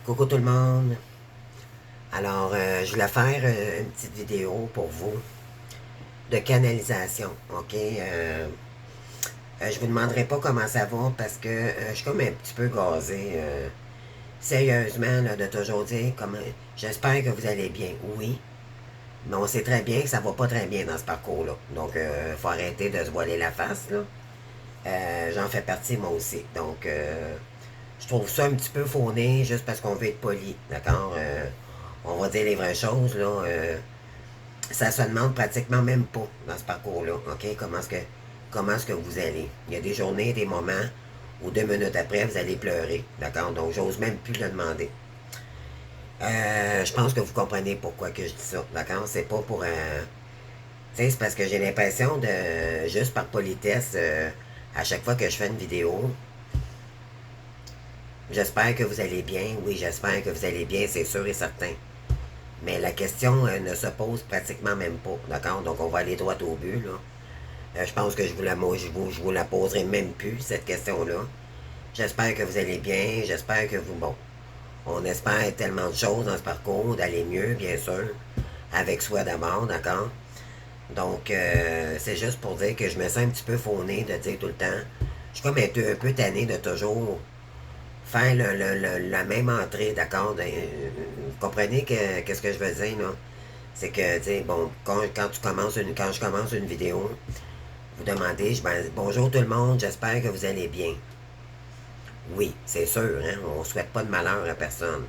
Coucou tout le monde. Alors, je voulais faire une petite vidéo pour vous de canalisation, ok? Je vous demanderai pas comment ça va parce que je suis comme un petit peu gazé. Sérieusement, là, de toujours dire comment. J'espère que vous allez bien. Oui, mais on sait très bien que ça va pas très bien dans ce parcours-là. Donc, il faut arrêter de se voiler la face, là. J'en fais partie moi aussi. Donc, je trouve ça un petit peu fauné juste parce qu'on veut être poli, d'accord? On va dire les vraies choses, là. Ça se demande pratiquement même pas dans ce parcours-là, OK? Comment est-ce que vous allez? Il y a des journées, des moments où 2 minutes après, vous allez pleurer, d'accord? Donc, j'ose même plus le demander. Je pense que vous comprenez pourquoi que je dis ça, d'accord? C'est pas pour... tu sais, c'est parce que j'ai l'impression de, juste par politesse, à chaque fois que je fais une vidéo, j'espère que vous allez bien. Oui, j'espère que vous allez bien, c'est sûr et certain. Mais la question ne se pose pratiquement même pas, d'accord? Donc on va aller droit au but, là. Je pense que je vous la poserai même plus, cette question-là. J'espère que vous allez bien, j'espère que vous, bon, on espère tellement de choses dans ce parcours, d'aller mieux, bien sûr, avec soi d'abord, d'accord? Donc, c'est juste pour dire que je me sens un petit peu fauné de dire tout le temps. Je suis comme un peu tanné de toujours faire la même entrée, d'accord? Vous comprenez qu'est-ce que je veux dire, là? C'est que, tu sais, bon, quand je commence une vidéo, vous demandez, bonjour tout le monde, j'espère que vous allez bien. Oui, c'est sûr, hein, on souhaite pas de malheur à personne.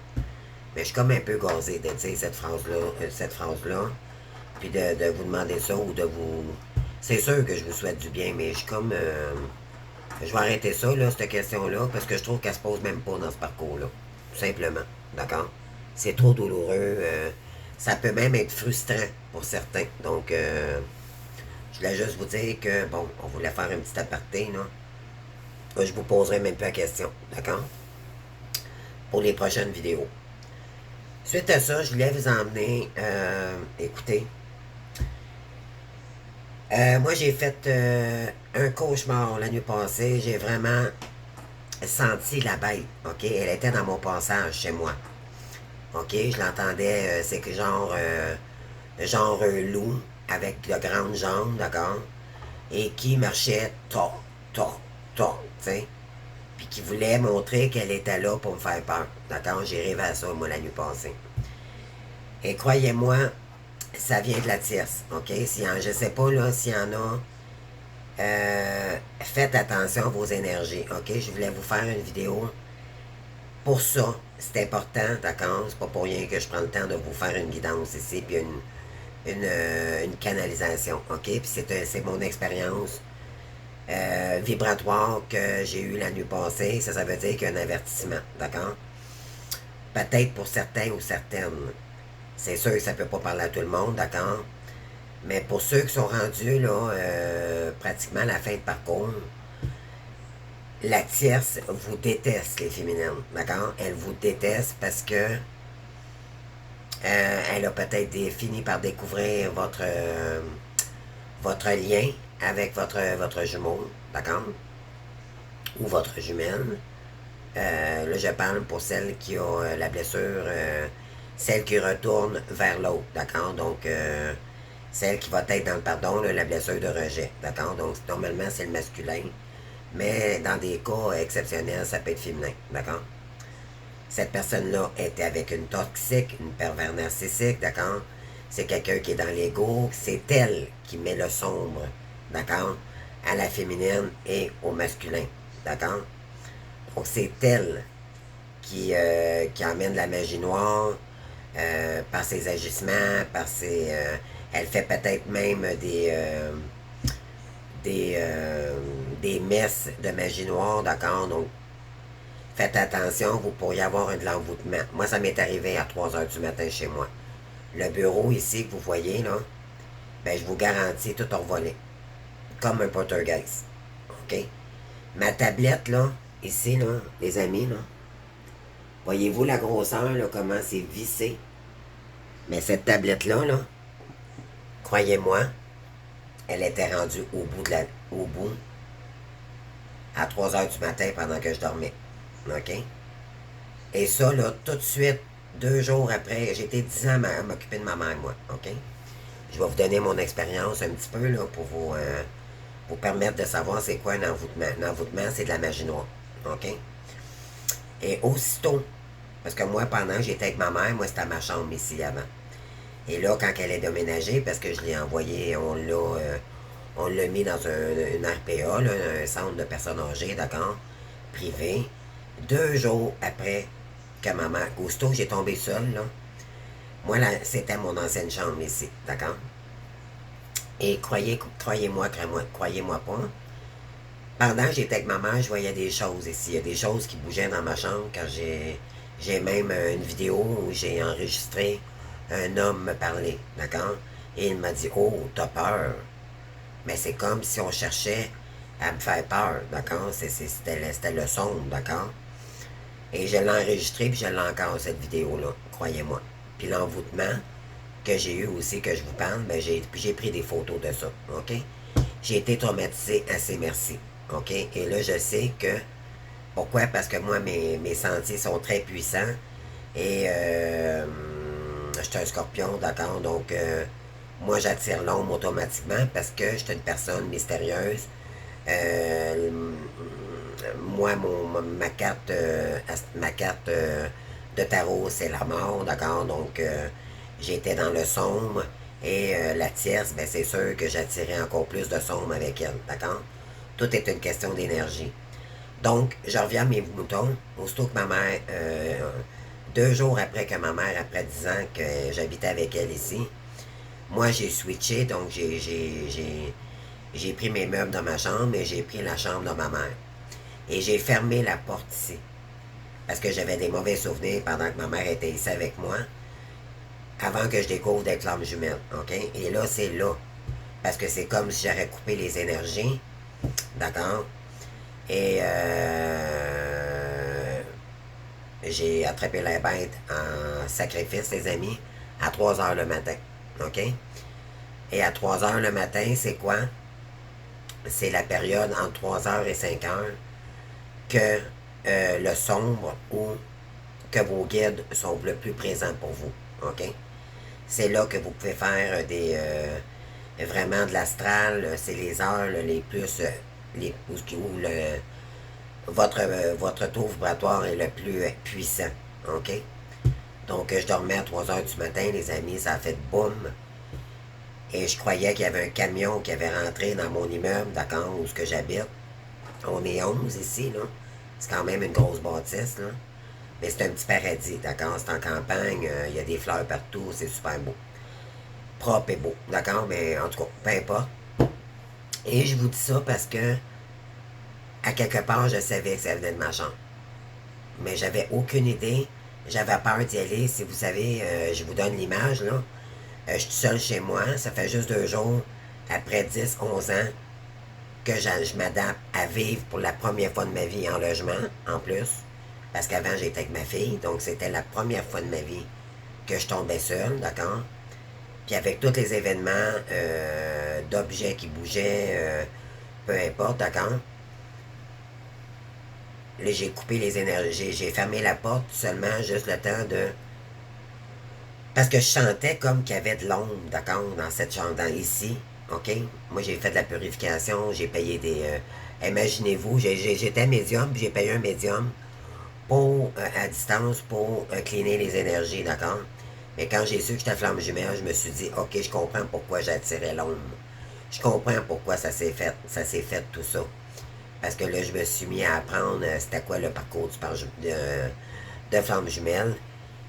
Mais je suis comme un peu gazé de dire cette phrase-là, puis de vous demander ça ou de vous. C'est sûr que je vous souhaite du bien, mais je suis comme. Je vais arrêter ça, là, cette question-là, parce que je trouve qu'elle se pose même pas dans ce parcours-là. Tout simplement. D'accord? C'est trop douloureux. Ça peut même être frustrant pour certains. Donc, je voulais juste vous dire que, bon, on voulait faire un petit aparté, là. Je vous poserai même pas la question. D'accord? Pour les prochaines vidéos. Suite à ça, je voulais vous emmener, écoutez, moi j'ai fait un cauchemar la nuit passée. J'ai vraiment senti la bête, ok? Elle était dans mon passage chez moi. Ok, je l'entendais, c'est que genre un loup avec de grandes jambes, d'accord? Et qui marchait toc, toc, toc, tu sais? Puis qui voulait montrer qu'elle était là pour me faire peur, d'accord? J'ai rêvé à ça, moi, la nuit passée. Et croyez-moi, ça vient de la tierce, ok? Je sais pas, là, s'il y en a, faites attention à vos énergies, ok? Je voulais vous faire une vidéo pour ça. C'est important, d'accord? C'est pas pour rien que je prends le temps de vous faire une guidance ici, puis une canalisation, ok? Puis c'est mon expérience vibratoire que j'ai eue la nuit passée. Ça veut dire qu'il y a un avertissement, d'accord? Peut-être pour certains ou certaines. C'est sûr que ça peut pas parler à tout le monde, d'accord? Mais pour ceux qui sont rendus, là, pratiquement à la fin de parcours, la tierce vous déteste, les féminines, d'accord? Elle vous déteste parce que elle a peut-être fini par découvrir votre lien avec votre jumeau, d'accord? Ou votre jumelle. Là, je parle pour celle qui a la blessure, celle qui retourne vers l'autre, d'accord? Donc, celle qui va être dans le pardon, là, la blessure de rejet, d'accord? Donc, normalement, c'est le masculin. Mais dans des cas exceptionnels, ça peut être féminin, d'accord? Cette personne-là était avec une toxique, une pervers narcissique, d'accord? C'est quelqu'un qui est dans l'ego. C'est elle qui met le sombre, d'accord? À la féminine et au masculin, d'accord? Donc c'est elle qui emmène la magie noire par ses agissements, par ses... elle fait peut-être même des, euh, des messes de magie noire, d'accord? Donc faites attention, vous pourriez avoir un de l'envoûtement. Moi, ça m'est arrivé à 3 heures du matin chez moi. Le bureau ici que vous voyez, là, ben, je vous garantis tout envolé. Comme un poltergeist. OK? Ma tablette, là, ici, là, les amis, là, voyez-vous la grosseur, là, comment c'est vissé? Mais cette tablette-là, là, croyez-moi, elle était rendue au bout, à 3 heures du matin pendant que je dormais. OK? Et ça, là, tout de suite, 2 jours après, j'ai été 10 ans à m'occuper de ma mère, moi, OK? Je vais vous donner mon expérience un petit peu, là, pour vous permettre de savoir c'est quoi un envoûtement. Un envoûtement, c'est de la magie noire, OK? Et aussitôt, parce que moi, pendant que j'étais avec ma mère, moi, c'était à ma chambre ici avant. Et là, quand elle est déménagée, parce que je l'ai envoyé, on l'a mis dans une RPA, là, un centre de personnes âgées, d'accord, privé. 2 jours après que ma mère, aussitôt que j'ai tombé seul, là, moi, là, c'était mon ancienne chambre ici, d'accord? Et croyez-moi, croyez-moi pas, pendant que j'étais avec ma mère, je voyais des choses ici. Il y a des choses qui bougeaient dans ma chambre quand j'ai même une vidéo où j'ai enregistré un homme me parler, d'accord? Et il m'a dit, oh, t'as peur. Mais c'est comme si on cherchait à me faire peur, d'accord? C'était le son, d'accord? Et je l'ai enregistré, puis je l'ai encore, cette vidéo-là, croyez-moi. Puis l'envoûtement que j'ai eu aussi, que je vous parle, ben j'ai pris des photos de ça, OK? J'ai été traumatisé assez merci, OK? Et là, je sais que... Pourquoi? Parce que moi, mes sentiers sont très puissants. Et je suis un scorpion, d'accord? Donc, moi, j'attire l'ombre automatiquement parce que je suis une personne mystérieuse. Euh, moi, ma carte de tarot, c'est la mort, d'accord? Donc, j'étais dans le sombre. Et la tierce, ben, c'est sûr que j'attirais encore plus de sombre avec elle, d'accord? Tout est une question d'énergie. Donc, je reviens à mes moutons. Aussitôt que ma mère, 2 jours après que ma mère, après 10 ans que j'habitais avec elle ici, moi j'ai switché, donc j'ai pris mes meubles dans ma chambre et j'ai pris la chambre de ma mère. Et j'ai fermé la porte ici. Parce que j'avais des mauvais souvenirs pendant que ma mère était ici avec moi, avant que je découvre des flammes jumelles. OK? Et là, c'est là. Parce que c'est comme si j'aurais coupé les énergies. D'accord? Et j'ai attrapé la bête en sacrifice, les amis, à 3 heures le matin. OK? Et à 3 heures le matin, c'est quoi? C'est la période entre 3 heures et 5 heures que le sombre ou que vos guides sont le plus présents pour vous. OK? C'est là que vous pouvez faire vraiment de l'astral. C'est les heures les plus. Où votre taux vibratoire est le plus puissant. OK? Donc, je dormais à 3 heures du matin, les amis, ça a fait boum. Et je croyais qu'il y avait un camion qui avait rentré dans mon immeuble, d'accord, où ce que j'habite. On est 11 ici, là. C'est quand même une grosse bâtisse, là. Mais c'est un petit paradis, d'accord? C'est en campagne, il y a des fleurs partout, c'est super beau. Propre et beau, d'accord? Mais en tout cas, peu importe. Et je vous dis ça parce que, à quelque part, je savais que ça venait de ma chambre. Mais j'avais aucune idée. J'avais peur d'y aller. Si vous savez, je vous donne l'image, là. Je suis seul chez moi. Ça fait juste 2 jours, après 10, 11 ans, que je m'adapte à vivre pour la première fois de ma vie en logement, en plus. Parce qu'avant, j'étais avec ma fille. Donc, c'était la première fois de ma vie que je tombais seul, d'accord? Puis avec tous les événements d'objets qui bougeaient, peu importe, d'accord? Là, j'ai coupé les énergies. J'ai fermé la porte seulement juste le temps de... Parce que je sentais comme qu'il y avait de l'ombre, d'accord, dans cette chambre, ici, OK? Moi, j'ai fait de la purification, j'ai payé des... imaginez-vous, j'étais médium, puis j'ai payé un médium pour, à distance pour cleaner les énergies, d'accord? Mais quand j'ai su que j'étais flamme jumelle, je me suis dit, OK, je comprends pourquoi j'attirais l'ombre. Je comprends pourquoi ça s'est fait tout ça. Parce que là, je me suis mis à apprendre c'était quoi le parcours de flamme jumelle.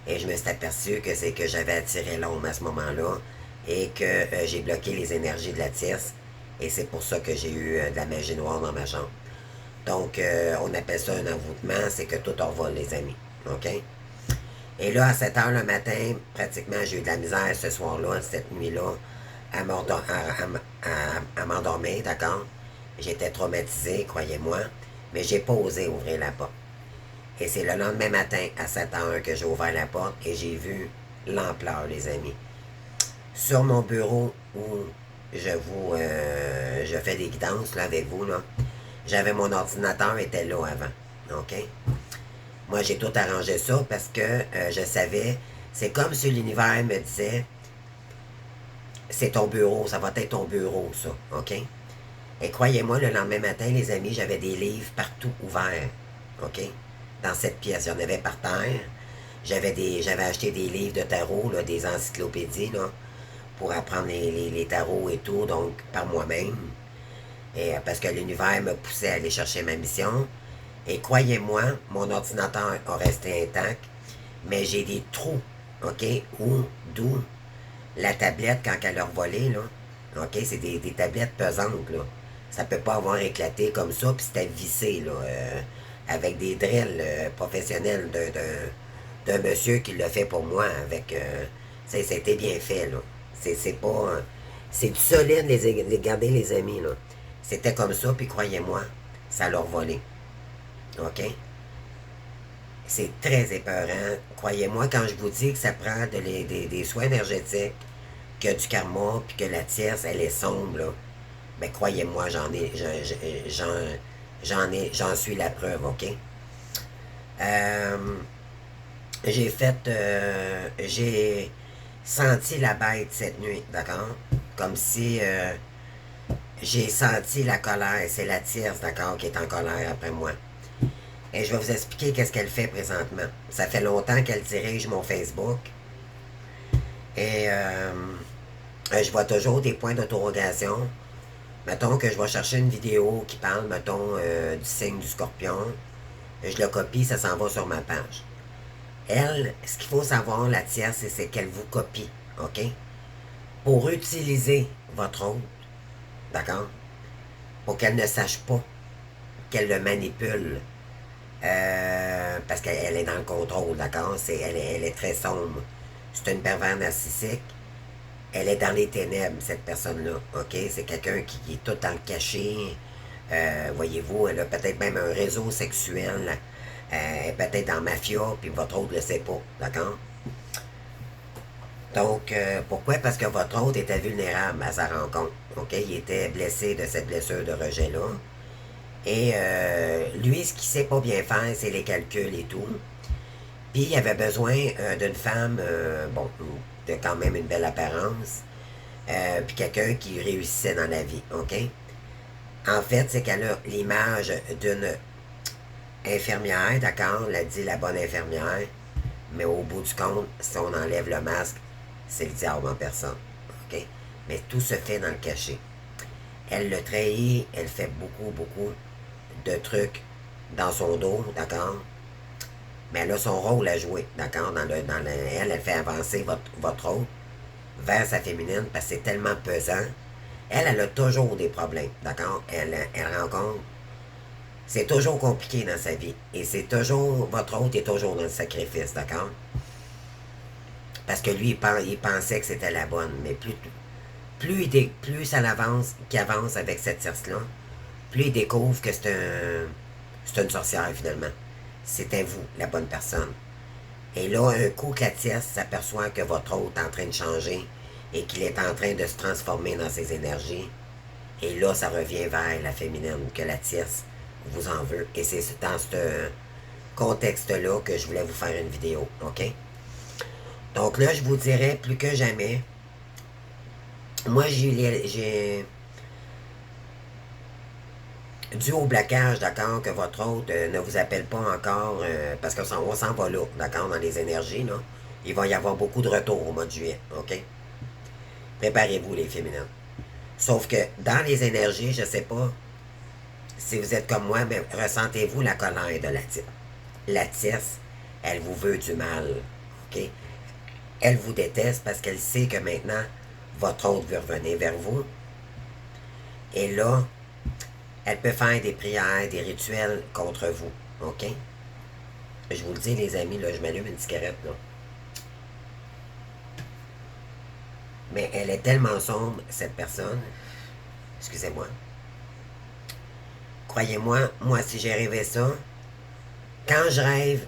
Et je me suis aperçu que c'est que j'avais attiré l'ombre à ce moment-là et que j'ai bloqué les énergies de la tierce. Et c'est pour ça que j'ai eu de la magie noire dans ma chambre. Donc, on appelle ça un envoûtement, c'est que tout envole, les amis. OK? Et là, à 7 heures le matin, pratiquement, j'ai eu de la misère ce soir-là, cette nuit-là, à m'endormir, d'accord? J'étais traumatisé, croyez-moi, mais j'ai pas osé ouvrir la porte. Et c'est le lendemain matin, à 7 heures, que j'ai ouvert la porte et j'ai vu l'ampleur, les amis. Sur mon bureau où je fais des guidances là, avec vous, là, j'avais mon ordinateur, était là avant. OK? Moi, j'ai tout arrangé ça parce que je savais, c'est comme si l'univers me disait, c'est ton bureau, ça va être ton bureau, ça, OK? Et croyez-moi, le lendemain matin, les amis, j'avais des livres partout ouverts, OK? Dans cette pièce, j'en avais par terre. J'avais acheté des livres de tarot, là, des encyclopédies, là, pour apprendre les tarots et tout, donc par moi-même. Et parce que l'univers me poussait à aller chercher ma mission. Et croyez-moi, mon ordinateur a resté intact, mais j'ai des trous, OK? D'où la tablette, quand elle a volé, là, OK? C'est des tablettes pesantes, là. Ça peut pas avoir éclaté comme ça, puis c'était vissé, là, avec des drills professionnels d'un monsieur qui l'a fait pour moi, avec... c'était bien fait, là. C'est pas... c'est du solide, regardez, les amis, là. C'était comme ça, puis croyez-moi, ça leur volé. OK? C'est très épeurant. Croyez-moi, quand je vous dis que ça prend des soins énergétiques, que du karma, puis que la tierce, elle est sombre, là, ben croyez-moi, j'en suis la preuve, OK? Euh, j'ai senti la bête cette nuit, d'accord? Comme si j'ai senti la colère. C'est la tierce, d'accord, qui est en colère après moi. Et je vais vous expliquer qu'est-ce qu'elle fait présentement. Ça fait longtemps qu'elle dirige mon Facebook. Et je vois toujours des points d'interrogation. Mettons que je vais chercher une vidéo qui parle, mettons, du signe du scorpion. Je le copie, ça s'en va sur ma page. Elle, ce qu'il faut savoir, la tierce, c'est qu'elle vous copie, OK? Pour utiliser votre hôte, d'accord? Pour qu'elle ne sache pas qu'elle le manipule. Parce qu'elle est dans le contrôle, d'accord? Elle est très sombre. C'est une pervers narcissique. Elle est dans les ténèbres, cette personne-là, OK? C'est quelqu'un qui est tout dans le cachet. Voyez-vous, elle a peut-être même un réseau sexuel. Elle est peut-être en mafia, puis votre autre ne le sait pas, d'accord? Donc, pourquoi? Parce que votre autre était vulnérable à sa rencontre, OK? Il était blessé de cette blessure de rejet-là. Et lui, ce qu'il sait pas bien faire, c'est les calculs et tout. Puis il avait besoin d'une femme, bon, de quand même une belle apparence, puis quelqu'un qui réussissait dans la vie, OK? En fait, c'est qu'elle a l'image d'une infirmière, d'accord? On l'a dit, la bonne infirmière. Mais au bout du compte, si on enlève le masque, c'est le diable en personne, OK? Mais tout se fait dans le cachet. Elle le trahit, elle fait beaucoup, beaucoup de trucs dans son dos, d'accord? Mais elle a son rôle à jouer, d'accord? Elle fait avancer votre rôle vers sa féminine parce que c'est tellement pesant. Elle a toujours des problèmes, d'accord? Elle rencontre. C'est toujours compliqué dans sa vie. Et c'est toujours. Votre hôte est toujours dans le sacrifice, d'accord? Parce que lui, il pensait que c'était la bonne. Mais plus ça avance, qu'il avance avec cette tierce-là, plus il découvre que c'est une sorcière, finalement. C'était vous, la bonne personne. Et là, un coup que la tierce s'aperçoit que votre hôte est en train de changer et qu'il est en train de se transformer dans ses énergies, et là, ça revient vers la féminine, que la tierce vous en veut. Et c'est dans ce contexte-là que je voulais vous faire une vidéo, OK? Donc là, je vous dirais plus que jamais, moi, j'ai dû au blocage, d'accord, que votre hôte ne vous appelle pas encore, parce qu'on s'en va là, d'accord, dans les énergies, là. Il va y avoir beaucoup de retours au mois de juillet, OK? Préparez-vous, les féminines. Sauf que dans les énergies, je sais pas si vous êtes comme moi, mais ressentez-vous la colère de la tierce. La tierce, elle vous veut du mal, OK? Elle vous déteste parce qu'elle sait que maintenant, votre hôte veut revenir vers vous. Et là, elle peut faire des prières, des rituels contre vous, OK? Je vous le dis, les amis, là, je m'allume une cigarette, là. Mais elle est tellement sombre, cette personne. Excusez-moi. Croyez-moi, moi, si j'ai rêvé ça, quand je rêve,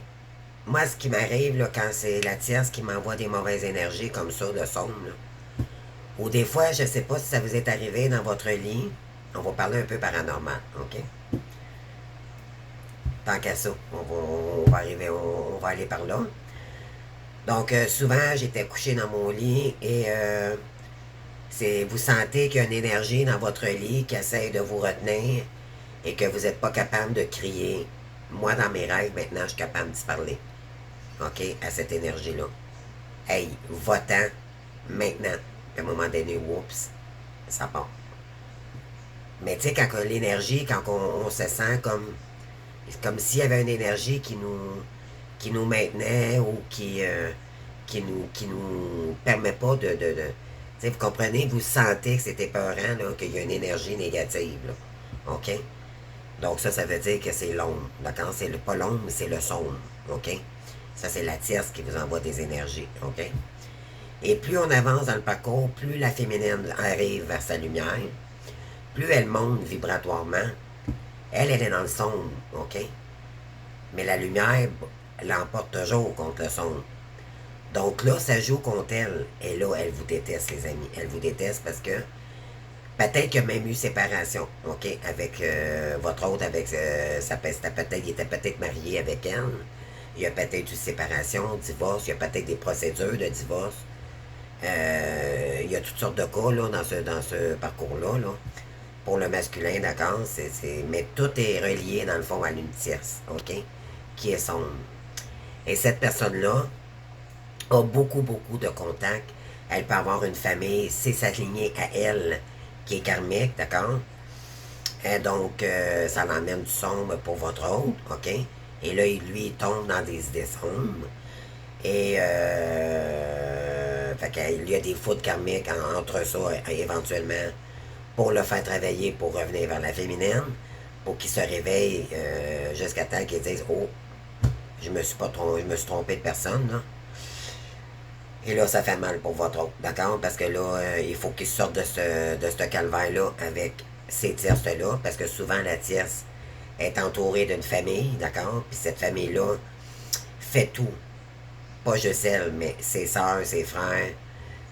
moi, ce qui m'arrive, là, quand c'est la tierce qui m'envoie des mauvaises énergies comme ça, de sombre, là, ou des fois, je sais pas si ça vous est arrivé dans votre lit, on va parler un peu paranormal, OK? tant qu'à ça, on va arriver, on va aller par là. Donc, souvent, j'étais couché dans mon lit et vous sentez qu'il y a une énergie dans votre lit qui essaye de vous retenir et que vous n'êtes pas capable de crier. Moi, dans mes rêves, maintenant, je suis capable d'y parler. OK? À cette énergie-là. Hey, va-t'en maintenant. Puis à un moment donné, oups, ça part. Mais tu sais, quand l'énergie, quand on se sent comme s'il y avait une énergie qui nous maintenait ou qui nous permet pas de tu sais, vous comprenez, vous sentez que c'est épeurant, là, qu'il y a une énergie négative, là. OK? Donc ça veut dire que c'est l'ombre. D'accord? C'est pas l'ombre, mais c'est le sombre. OK? Ça, c'est la tierce qui vous envoie des énergies. OK? Et plus on avance dans le parcours, plus la féminine arrive vers sa lumière, plus elle monte vibratoirement. Elle est dans le sombre. OK? Mais la lumière l'emporte toujours contre le sombre. Donc là, ça joue contre elle. Et là, elle vous déteste, les amis. Elle vous déteste parce que peut-être qu'il y a même eu séparation, OK, avec votre autre, avec il était peut-être marié avec elle. Il y a peut-être eu séparation, divorce, il y a peut-être des procédures de divorce. Il y a toutes sortes de cas là, dans ce parcours-là. Là. Pour le masculin, d'accord? Mais tout est relié, dans le fond, à l'une tierce, OK? Qui est sombre. Et cette personne-là a beaucoup, beaucoup de contacts. Elle peut avoir une famille, c'est sa lignée à elle qui est karmique, d'accord? Et donc, ça l'emmène du sombre pour votre autre, OK? Et là, lui, il tombe dans des idées sombres. Et, fait qu'il y a des foudres karmiques entre ça, éventuellement, pour le faire travailler, pour revenir vers la féminine, pour qu'il se réveille jusqu'à temps qu'il dise « Oh, je me suis trompé de personne, là. » Et là, ça fait mal pour votre autre, d'accord? Parce que là, il faut qu'il sorte de ce calvaire-là avec ces tierces-là, parce que souvent, la tierce est entourée d'une famille, d'accord? Puis cette famille-là fait tout. Pas juste elle, mais ses soeurs, ses frères,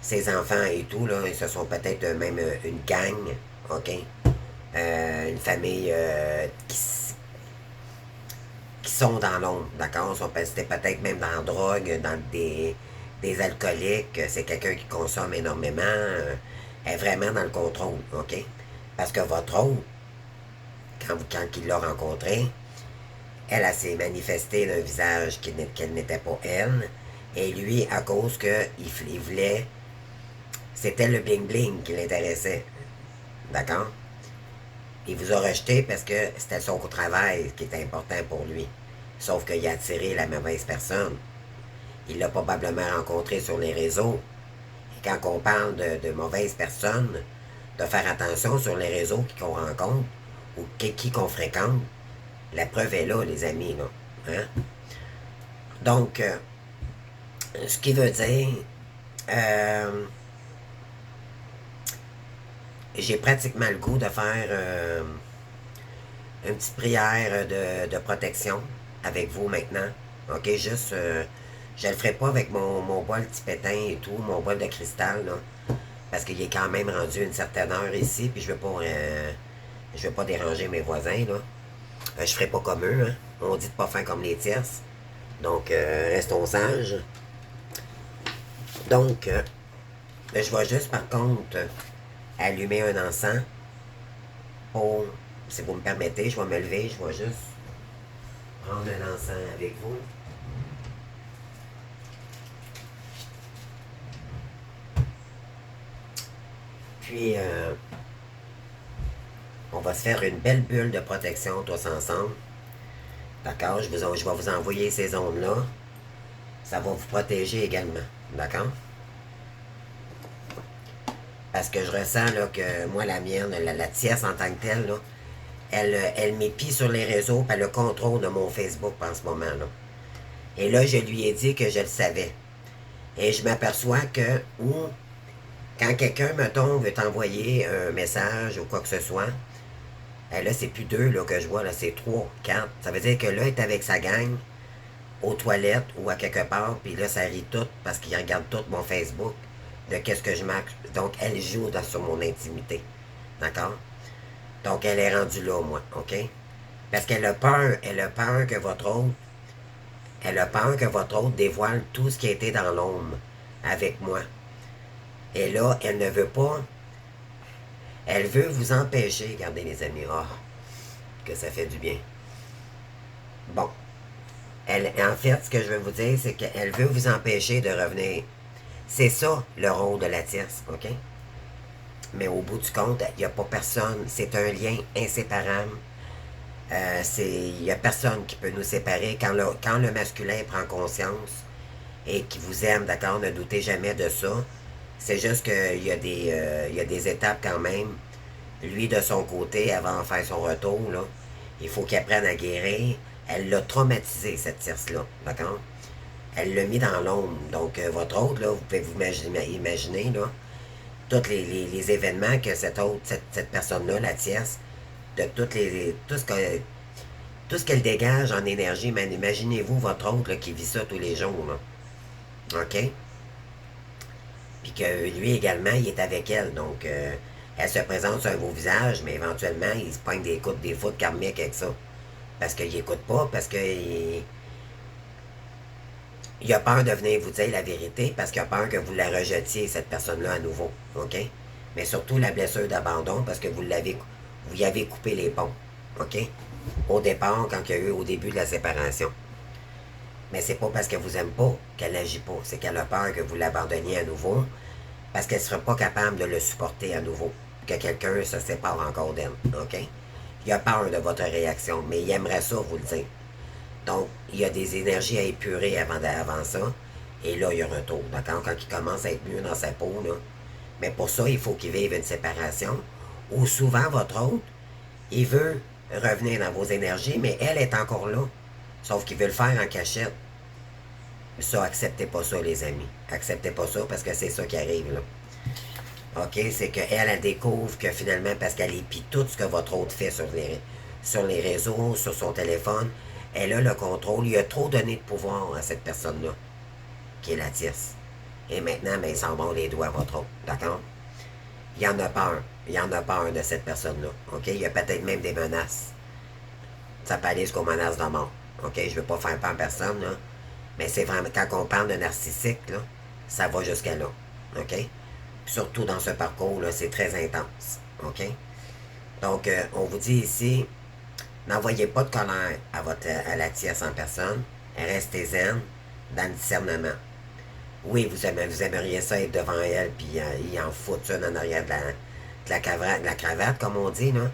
ses enfants et tout, là, ils se sont peut-être même une gang, OK? Une famille qui sont dans l'ombre, d'accord? C'était peut-être même dans la drogue, dans des alcooliques, c'est quelqu'un qui consomme énormément, est vraiment dans le contrôle, OK? Parce que votre autre, quand il l'a rencontré, elle s'est manifestée d'un visage qu'elle n'était pas elle, et lui, à cause qu'il voulait, c'était le bling-bling qui l'intéressait, d'accord? Il vous a rejeté parce que c'était son travail qui était important pour lui. Sauf qu'il a attiré la mauvaise personne. Il l'a probablement rencontré sur les réseaux. Et quand on parle de mauvaises personnes, de faire attention sur les réseaux qu'on rencontre ou qui qu'on fréquente, la preuve est là, les amis. Là. Hein? Donc, ce qui veut dire, j'ai pratiquement le goût de faire une petite prière de protection avec vous maintenant. OK, juste, je le ferai pas avec mon bol tibétain et tout, mon bol de cristal, là, parce qu'il est quand même rendu une certaine heure ici, puis je veux pas déranger mes voisins, là. Je ferai pas comme eux, hein. On dit de pas faire comme les tierces. Donc, restons sages. Donc, je vais juste, par contre, allumer un encens pour, si vous me permettez, je vais me lever, je vais juste prendre un encens avec vous. Puis, on va se faire une belle bulle de protection tous ensemble. D'accord? Je vais vous envoyer ces ondes-là. Ça va vous protéger également. D'accord? Parce que je ressens là, que moi, la mienne, la tierce en tant que telle, là, elle m'épie sur les réseaux, puis elle a le contrôle de mon Facebook en ce moment. Là. Et là, je lui ai dit que je le savais. Et je m'aperçois que, quand quelqu'un, mettons, veut t'envoyer un message ou quoi que ce soit, là, c'est plus deux là, que je vois, là, c'est trois, quatre. Ça veut dire que là, il est avec sa gang, aux toilettes ou à quelque part, puis là, ça rit tout parce qu'il regarde tout mon Facebook de qu'est-ce que je marque. Donc, elle joue sur mon intimité. D'accord? Donc, elle est rendue là, moi, OK? Parce elle a peur que votre autre, elle a peur que votre autre dévoile tout ce qui a été dans l'ombre avec moi. Et là, elle ne veut pas, elle veut vous empêcher, regardez les amis, oh, que ça fait du bien. Bon, en fait, ce que je veux vous dire, c'est qu'elle veut vous empêcher de revenir. C'est ça le rôle de la tierce, OK? Mais au bout du compte, il n'y a pas personne. C'est un lien inséparable. Il n'y a personne qui peut nous séparer. Quand le masculin prend conscience et qui vous aime, d'accord, ne doutez jamais de ça. C'est juste qu'il y a des étapes quand même. Lui, de son côté, avant de faire son retour, là, il faut qu'il apprenne à guérir. Elle l'a traumatisé, cette tierce-là, d'accord? Elle l'a mis dans l'ombre. Donc, votre autre, là, vous pouvez vous imaginer, là, tous les événements que cette personne-là, la tierce, de tout ce qu'elle dégage en énergie, mais imaginez-vous votre autre là, qui vit ça tous les jours, là. OK? Puis que lui également, il est avec elle. Donc, elle se présente sur un beau visage, mais éventuellement, il se pogne des foudres karmiques avec ça. Parce qu'il n'écoute pas, parce qu'il il a peur de venir vous dire la vérité, parce qu'il a peur que vous la rejetiez, cette personne-là, à nouveau. OK? Mais surtout la blessure d'abandon, parce que vous y avez coupé les ponts. OK? Au départ, quand il y a eu au début de la séparation. Mais c'est pas parce qu'elle vous aime pas qu'elle n'agit pas. C'est qu'elle a peur que vous l'abandonniez à nouveau, parce qu'elle ne sera pas capable de le supporter à nouveau. Que quelqu'un se sépare encore d'elle. OK? Il a peur de votre réaction, mais il aimerait ça vous le dire. Donc, il y a des énergies à épurer avant ça. Et là, il y a un retour. D'accord? Quand il commence à être mieux dans sa peau, là. Mais pour ça, il faut qu'il vive une séparation. Ou souvent, votre autre, il veut revenir dans vos énergies, mais elle est encore là. Sauf qu'il veut le faire en cachette. Ça, acceptez pas ça, les amis. Acceptez pas ça parce que c'est ça qui arrive, là. OK? C'est qu'elle, elle découvre que finalement, parce qu'elle épie tout ce que votre autre fait sur les réseaux, sur son téléphone, elle a le contrôle. Il a trop donné de pouvoir à cette personne-là, qui est la tierce. Et maintenant, ben, ils s'en vont les doigts à votre autre. D'accord? Il y en a peur. Il y en a peur de cette personne-là. OK? Il y a peut-être même des menaces. Ça peut aller jusqu'aux menaces de mort. OK? Je ne veux pas faire peur à personne, là. Mais c'est vraiment, quand on parle de narcissique, là, ça va jusqu'à là. OK? Puis surtout dans ce parcours-là, c'est très intense. OK? Donc, on vous dit ici, n'envoyez pas de colère à la tierce en personne. Restez zen dans le discernement. Oui, vous aimeriez ça être devant elle, puis il en fout une en arrière de la cravate, comme on dit, là.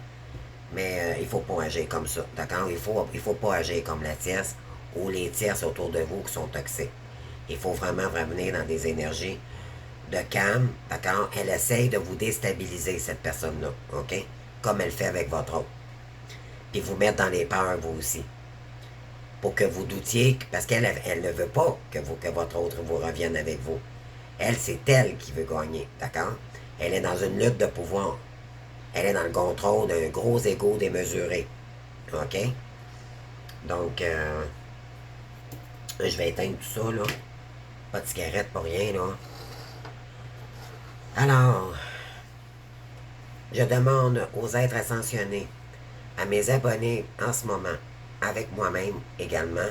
Mais il faut pas agir comme ça, d'accord? Il faut pas agir comme la tierce ou les tierces autour de vous qui sont toxiques. Il faut vraiment revenir dans des énergies de calme, d'accord? Elle essaye de vous déstabiliser, cette personne-là, OK? Comme elle fait avec votre autre. Puis vous mettre dans les peurs, vous aussi. Pour que vous doutiez, parce qu'elle elle ne veut pas que votre autre vous revienne avec vous. Elle, c'est elle qui veut gagner, d'accord? Elle est dans une lutte de pouvoir. Elle est dans le contrôle d'un gros ego démesuré. OK? Donc, je vais éteindre tout ça, là. Pas de cigarette, pas rien, là. Alors, je demande aux êtres ascensionnés, à mes abonnés en ce moment, avec moi-même également,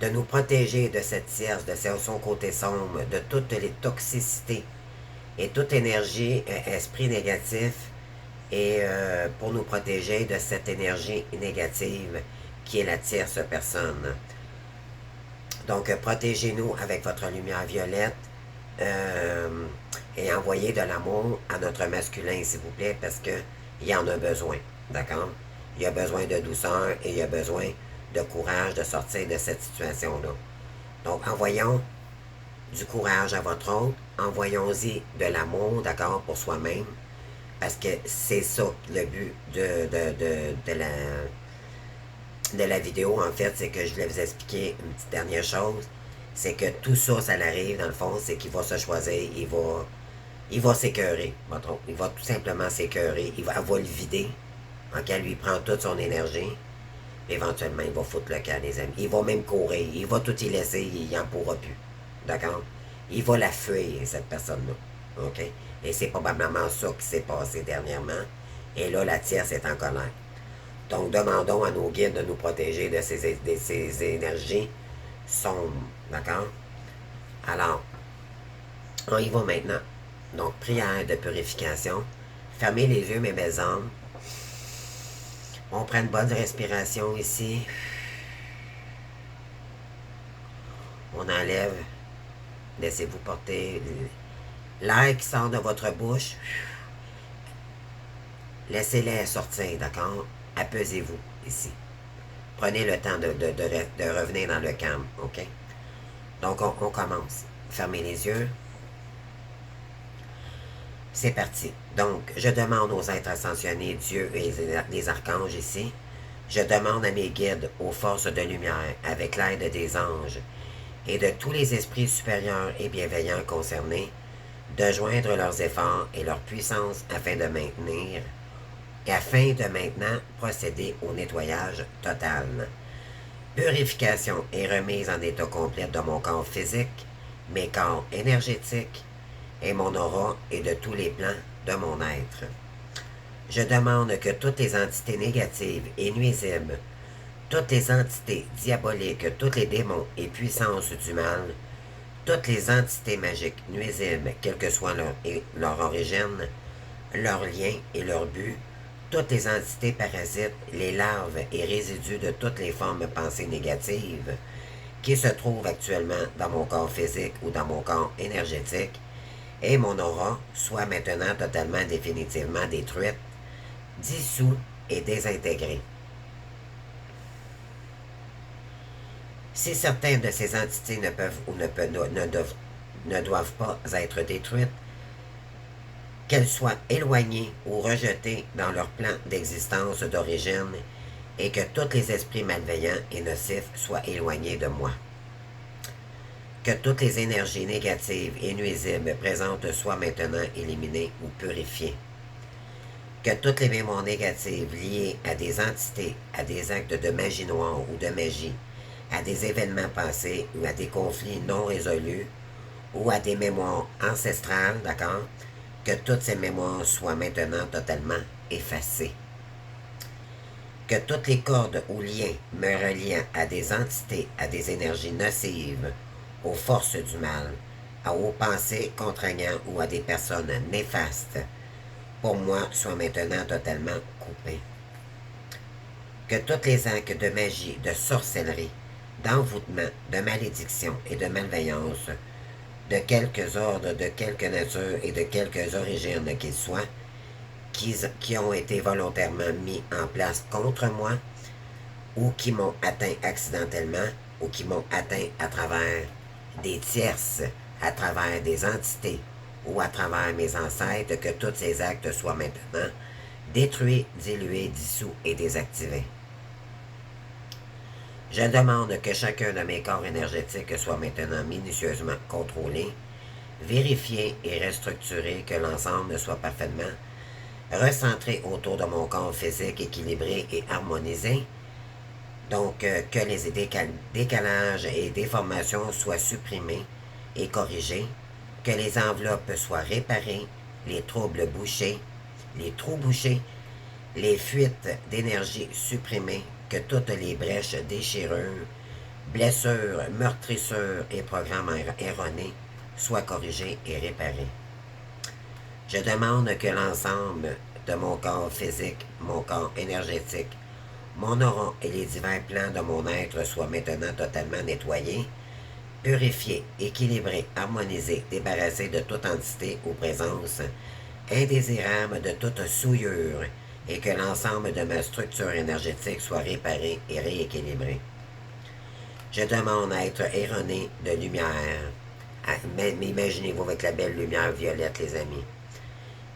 de nous protéger de cette tierce, de son côté sombre, de toutes les toxicités et toute énergie, esprit négatif, et pour nous protéger de cette énergie négative qui est la tierce personne. Donc, protégez-nous avec votre lumière violette et envoyez de l'amour à notre masculin, s'il vous plaît, parce qu'il en a besoin, d'accord? Il a besoin de douceur et il a besoin de courage de sortir de cette situation-là. Donc, envoyons du courage à votre autre, envoyons-y de l'amour, d'accord, pour soi-même, parce que c'est ça le but de la vidéo, en fait, c'est que je voulais vous expliquer une petite dernière chose, c'est que tout ça, ça l'arrive, dans le fond, c'est qu'il va se choisir, il va s'écœurer, votre autre. Il va tout simplement s'écœurer, elle va le vider, en qu'elle lui prend toute son énergie. Éventuellement, il va foutre le camp, les amis. Il va même courir. Il va tout y laisser. Il n'en pourra plus. D'accord? Il va la fuir, cette personne-là. OK? Et c'est probablement ça qui s'est passé dernièrement. Et là, la tierce est en colère. Donc, demandons à nos guides de nous protéger de ces énergies sombres. D'accord? Alors, on y va maintenant. Donc, prière de purification. Fermez les yeux, mes belles âmes. On prend une bonne respiration ici. On enlève. Laissez-vous porter l'air qui sort de votre bouche. Laissez-les sortir, d'accord? Apaisez-vous ici. Prenez le temps de revenir dans le calme, ok? Donc, on commence. Fermez les yeux. C'est parti. Donc, je demande aux êtres ascensionnés, Dieu et les archanges ici, je demande à mes guides, aux forces de lumière, avec l'aide des anges et de tous les esprits supérieurs et bienveillants concernés, de joindre leurs efforts et leur puissance afin de maintenant procéder au nettoyage total. Purification et remise en état complet de mon corps physique, mes corps énergétiques et mon aura et de tous les plans de mon être. Je demande que toutes les entités négatives et nuisibles, toutes les entités diaboliques, tous les démons et puissances du mal, toutes les entités magiques nuisibles, quelle que soit leur origine, leur lien et leur but, toutes les entités parasites, les larves et résidus de toutes les formes pensées négatives qui se trouvent actuellement dans mon corps physique ou dans mon corps énergétique, et mon aura soit maintenant totalement définitivement détruite, dissous et désintégrée. Si certaines de ces entités ne peuvent ou ne doivent pas être détruites, qu'elles soient éloignées ou rejetées dans leur plan d'existence d'origine et que tous les esprits malveillants et nocifs soient éloignés de moi. Que toutes les énergies négatives et nuisibles présentes soient maintenant éliminées ou purifiées. Que toutes les mémoires négatives liées à des entités, à des actes de magie noire ou de magie, à des événements passés ou à des conflits non résolus ou à des mémoires ancestrales, d'accord? Que toutes ces mémoires soient maintenant totalement effacées. Que toutes les cordes ou liens me reliant à des entités, à des énergies nocives, aux forces du mal, aux pensées contraignantes ou à des personnes néfastes, pour moi, soient maintenant totalement coupées. Que tous les actes de magie, de sorcellerie, d'envoûtement, de malédiction et de malveillance, de quelques ordres, de quelque nature et de quelques origines qu'ils soient, qui ont été volontairement mis en place contre moi, ou qui m'ont atteint accidentellement, ou qui m'ont atteint à travers des tierces, à travers des entités, ou à travers mes ancêtres, que tous ces actes soient maintenant détruits, dilués, dissous et désactivés. Je demande que chacun de mes corps énergétiques soit maintenant minutieusement contrôlé, vérifié et restructuré, que l'ensemble soit parfaitement recentré autour de mon corps physique, équilibré et harmonisé. Donc, que les décalages et déformations soient supprimés et corrigés, que les enveloppes soient réparées, les troubles bouchés, les trous bouchés, les fuites d'énergie supprimées, que toutes les brèches, déchirures, blessures, meurtrissures et programmes erronés soient corrigés et réparés. Je demande que l'ensemble de mon corps physique, mon corps énergétique, mon aura et les divers plans de mon être soient maintenant totalement nettoyés, purifiés, équilibrés, harmonisés, débarrassés de toute entité ou présence indésirable, de toute souillure, et que l'ensemble de ma structure énergétique soit réparé et rééquilibré. Je demande à être erroné de lumière. Imaginez-vous avec la belle lumière violette, les amis,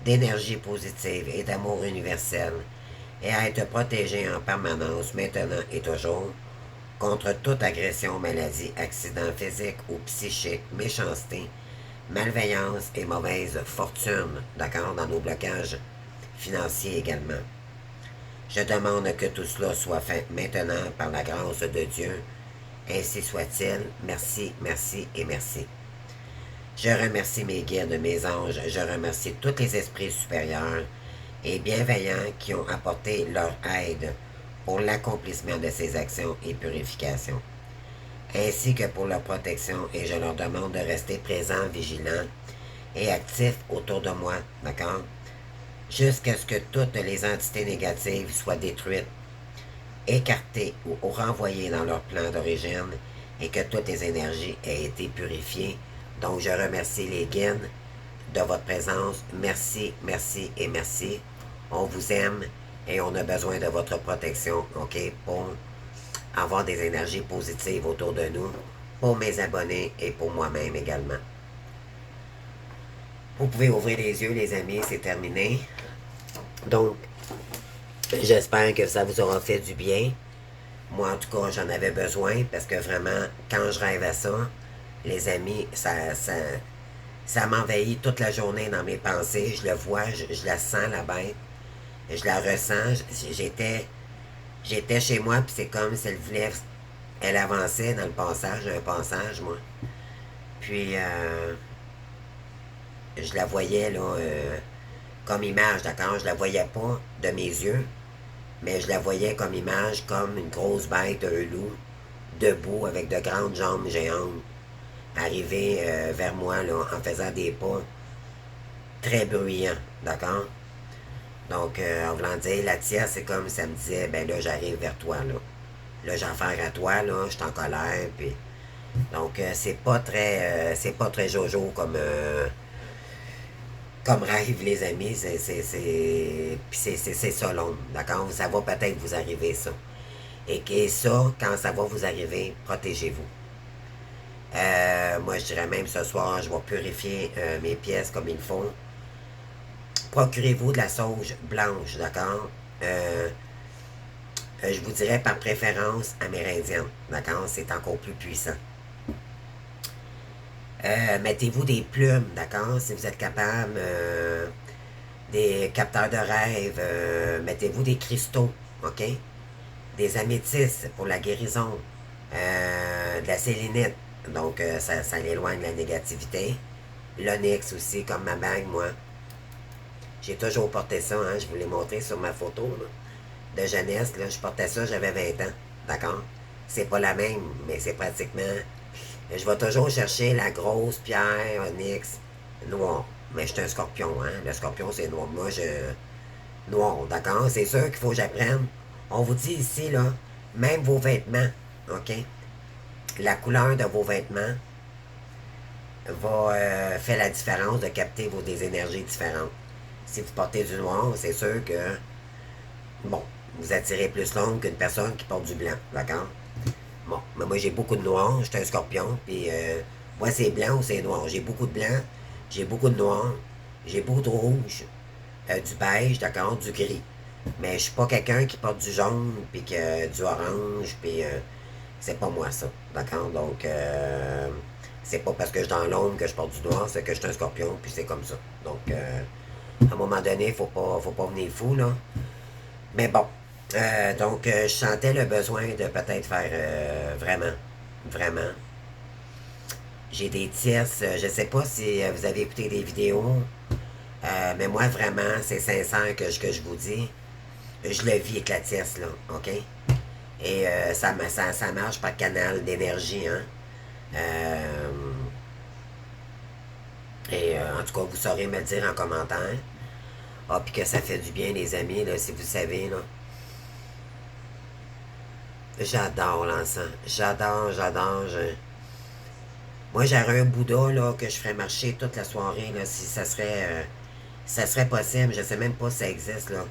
d'énergie positive et d'amour universel, et à être protégé en permanence, maintenant et toujours, contre toute agression, maladie, accident physique ou psychique, méchanceté, malveillance et mauvaise fortune, d'accord, dans nos blocages financiers également. Je demande que tout cela soit fait maintenant par la grâce de Dieu. Ainsi soit-il. Merci, merci et merci. Je remercie mes guides, mes anges. Je remercie tous les esprits supérieurs et bienveillants qui ont apporté leur aide pour l'accomplissement de ces actions et purifications, ainsi que pour leur protection, et je leur demande de rester présents, vigilants et actifs autour de moi, d'accord? Jusqu'à ce que toutes les entités négatives soient détruites, écartées ou renvoyées dans leur plan d'origine et que toutes les énergies aient été purifiées. Donc, je remercie les guides de votre présence. Merci, merci et merci. On vous aime et on a besoin de votre protection, OK, pour avoir des énergies positives autour de nous, pour mes abonnés et pour moi-même également. Vous pouvez ouvrir les yeux, les amis, c'est terminé. Donc, j'espère que ça vous aura fait du bien. Moi, en tout cas, j'en avais besoin parce que vraiment, quand je rêve à ça, les amis, ça m'envahit toute la journée dans mes pensées. Je le vois, je la sens, la bête. Je la ressens. J'étais chez moi, puis c'est comme si elle voulait. Elle avançait dans le passage, un passage, moi. Puis, je la voyais, là, comme image, d'accord? Je la voyais pas de mes yeux, mais je la voyais comme image, comme une grosse bête, un loup, debout, avec de grandes jambes géantes, arriver vers moi, là, en faisant des pas très bruyants, d'accord? Donc, en voulant dire, la tienne, c'est comme ça me disait, ben là, j'arrive vers toi, là. Là, j'ai affaire à toi, là, je suis en colère, puis... Donc, c'est pas très jojo comme rêve, les amis. Puis c'est ça l'ombre, d'accord? Ça va peut-être vous arriver, ça. Et que ça, quand ça va vous arriver, protégez-vous. Moi, je dirais même ce soir, je vais purifier mes pièces comme il faut. Procurez-vous de la sauge blanche, d'accord? Je vous dirais par préférence amérindienne, d'accord? C'est encore plus puissant. Mettez-vous des plumes, d'accord? Si vous êtes capable, des capteurs de rêve, mettez-vous des cristaux, ok? Des améthystes pour la guérison, de la sélénite, donc ça l'éloigne de la négativité. L'onyx aussi, comme ma bague, moi. J'ai toujours porté ça, hein? Je vous l'ai montré sur ma photo là, de jeunesse. Là, je portais ça, j'avais 20 ans, d'accord? C'est pas la même, mais c'est pratiquement... Je vais toujours chercher la grosse pierre onyx noire. Mais je suis un scorpion, hein? Le scorpion, c'est noir. Moi, je... Noir, d'accord? C'est sûr qu'il faut que j'apprenne. On vous dit ici, là, même vos vêtements, OK? La couleur de vos vêtements va faire la différence de capter des énergies différentes. Si vous portez du noir, c'est sûr que, bon, vous attirez plus l'ombre qu'une personne qui porte du blanc, d'accord? Bon, mais moi j'ai beaucoup de noir, je suis un scorpion, puis moi c'est blanc ou c'est noir. J'ai beaucoup de blanc, j'ai beaucoup de noir, j'ai beaucoup de rouge, du beige, d'accord, du gris. Mais je suis pas quelqu'un qui porte du jaune, puis que du orange, puis c'est pas moi ça, d'accord? Donc, c'est pas parce que je suis dans l'ombre que je porte du noir, c'est que je suis un scorpion, puis c'est comme ça. Donc, à un moment donné, faut pas venir fou, là. Mais bon, donc, je sentais le besoin de peut-être faire vraiment, vraiment. J'ai des tiers, je sais pas si vous avez écouté des vidéos, mais moi, vraiment, c'est sincère que je vous dis. Je le vis avec la tierce, là, OK? Et ça marche par canal d'énergie, hein? Euh, en tout cas, vous saurez me le dire en commentaire. Ah, puis que ça fait du bien, les amis, là, si vous savez, là. J'adore l'encens. J'adore. Moi, j'aurais un Bouddha, là, que je ferais marcher toute la soirée, là, si ça serait possible. Je sais même pas si ça existe, là.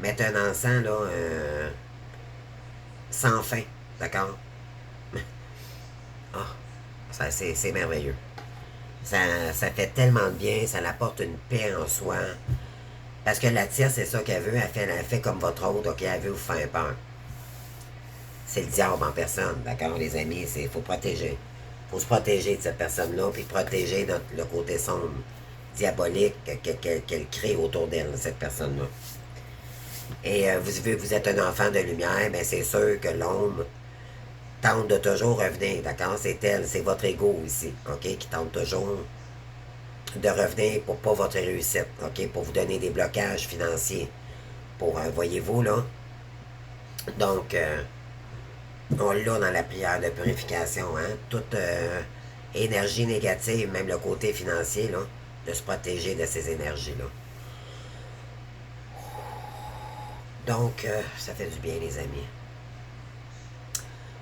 Mettre un encens, là, sans fin, d'accord? Ah, c'est merveilleux. Ça fait tellement de bien, ça apporte une paix en soi. Parce que la tierce, c'est ça qu'elle veut, elle fait comme votre autre, ok? Elle veut vous faire peur. C'est le diable en personne, d'accord, les amis? Il faut protéger. Il faut se protéger de cette personne-là, puis protéger le côté sombre, diabolique qu'elle crée autour d'elle, cette personne-là. Et vous êtes un enfant de lumière, ben c'est sûr que l'ombre tente de toujours revenir, d'accord? C'est elle, c'est votre ego ici, ok? Qui tente toujours de revenir pour pas votre réussite, ok? Pour vous donner des blocages financiers. Pour, voyez-vous, là, Donc, on l'a dans la prière de purification, hein? Toute énergie négative, même le côté financier, là, de se protéger de ces énergies-là. Donc, ça fait du bien, les amis.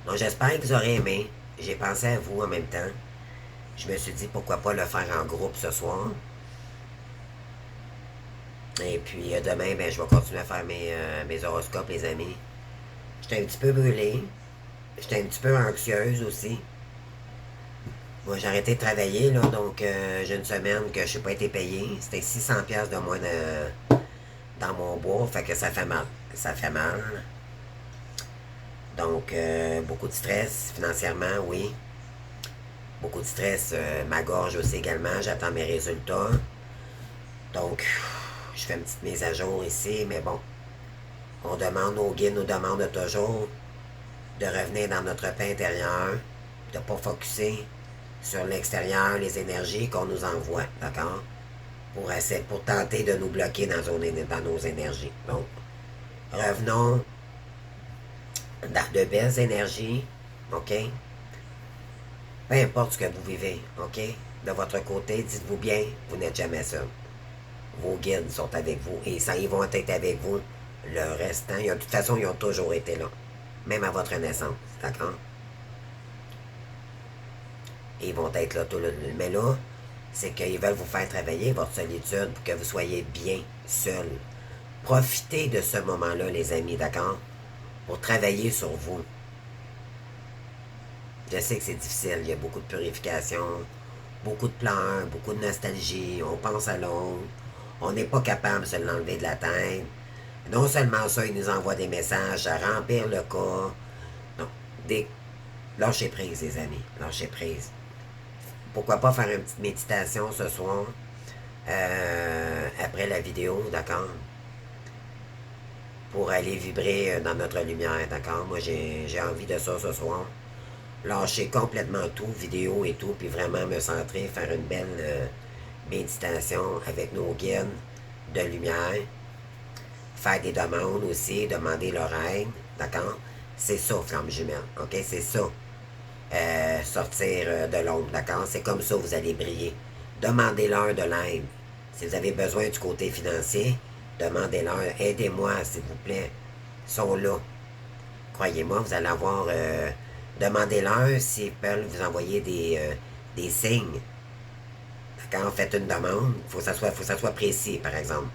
Donc, j'espère que vous aurez aimé. J'ai pensé à vous en même temps. Je me suis dit, pourquoi pas le faire en groupe ce soir. Et puis, demain, ben, je vais continuer à faire mes horoscopes, les amis. J'étais un petit peu brûlée. J'étais un petit peu anxieuse aussi. Moi, j'ai arrêté de travailler, là, donc j'ai une semaine que je n'ai pas été payé. C'était 600$ de moins dans mon bois, fait que ça fait mal. Ça fait mal. Donc, beaucoup de stress financièrement, oui. Beaucoup de stress, ma gorge aussi également. J'attends mes résultats. Donc, je fais une petite mise à jour ici, mais bon. On demande, nos guides nous demandent toujours de revenir dans notre paix intérieure, de ne pas focusser sur l'extérieur, les énergies qu'on nous envoie, d'accord? Pour tenter de nous bloquer dans nos énergies. Donc, revenons dans de belles énergies, ok? Peu importe ce que vous vivez, ok? De votre côté, dites-vous bien, vous n'êtes jamais seul. Vos guides sont avec vous et ça, ils vont être avec vous le restant. De toute façon, ils ont toujours été là, même à votre naissance, d'accord? Ils vont être là tout le temps. Mais là, c'est qu'ils veulent vous faire travailler votre solitude pour que vous soyez bien seul. Profitez de ce moment-là, les amis, d'accord? Pour travailler sur vous. Je sais que c'est difficile, il y a beaucoup de purification, beaucoup de pleurs, beaucoup de nostalgie, on pense à l'autre, on n'est pas capable de se l'enlever de la tête. Non seulement ça, ils nous envoient des messages à remplir le cas. Non, lâchez prise, les amis, lâchez prise. Pourquoi pas faire une petite méditation ce soir, après la vidéo, d'accord? Pour aller vibrer dans notre lumière, d'accord? Moi, j'ai envie de ça ce soir. Lâcher complètement tout, vidéo et tout, puis vraiment me centrer, faire une belle méditation avec nos guides de lumière. Faire des demandes aussi, demander leur aide, d'accord? C'est ça, flamme jumelle, ok? C'est ça. Sortir de l'ombre, d'accord? C'est comme ça que vous allez briller. Demandez-leur de l'aide. Si vous avez besoin du côté financier, demandez-leur, aidez-moi, s'il vous plaît. Ils sont là. Croyez-moi, vous allez avoir... demandez-leur s'ils peuvent vous envoyer des signes. Quand faites une demande, faut que ça soit précis, par exemple.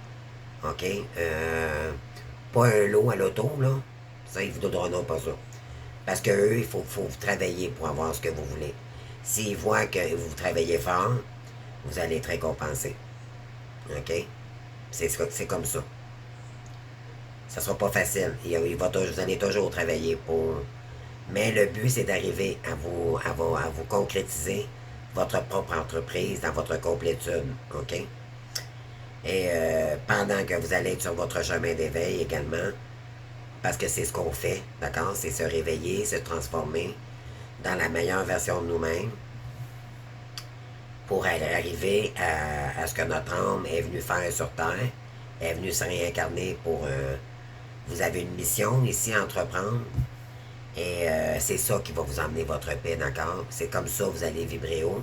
OK? Pas un lot à l'auto, là. Ça, ils vous donneront pas ça. Parce que eux, il faut travailler pour avoir ce que vous voulez. S'ils voient que vous travaillez fort, vous allez être récompensé. OK? C'est comme ça. Ça sera pas facile. Vous allez toujours travailler pour... Mais le but, c'est d'arriver à vous concrétiser votre propre entreprise dans votre complétude. OK? Et pendant que vous allez être sur votre chemin d'éveil également, parce que c'est ce qu'on fait, d'accord? C'est se réveiller, se transformer dans la meilleure version de nous-mêmes pour arriver à ce que notre âme est venue faire sur Terre, est venue se réincarner pour... vous avez une mission ici à entreprendre et c'est ça qui va vous emmener votre paix, d'accord? C'est comme ça que vous allez vibrer haut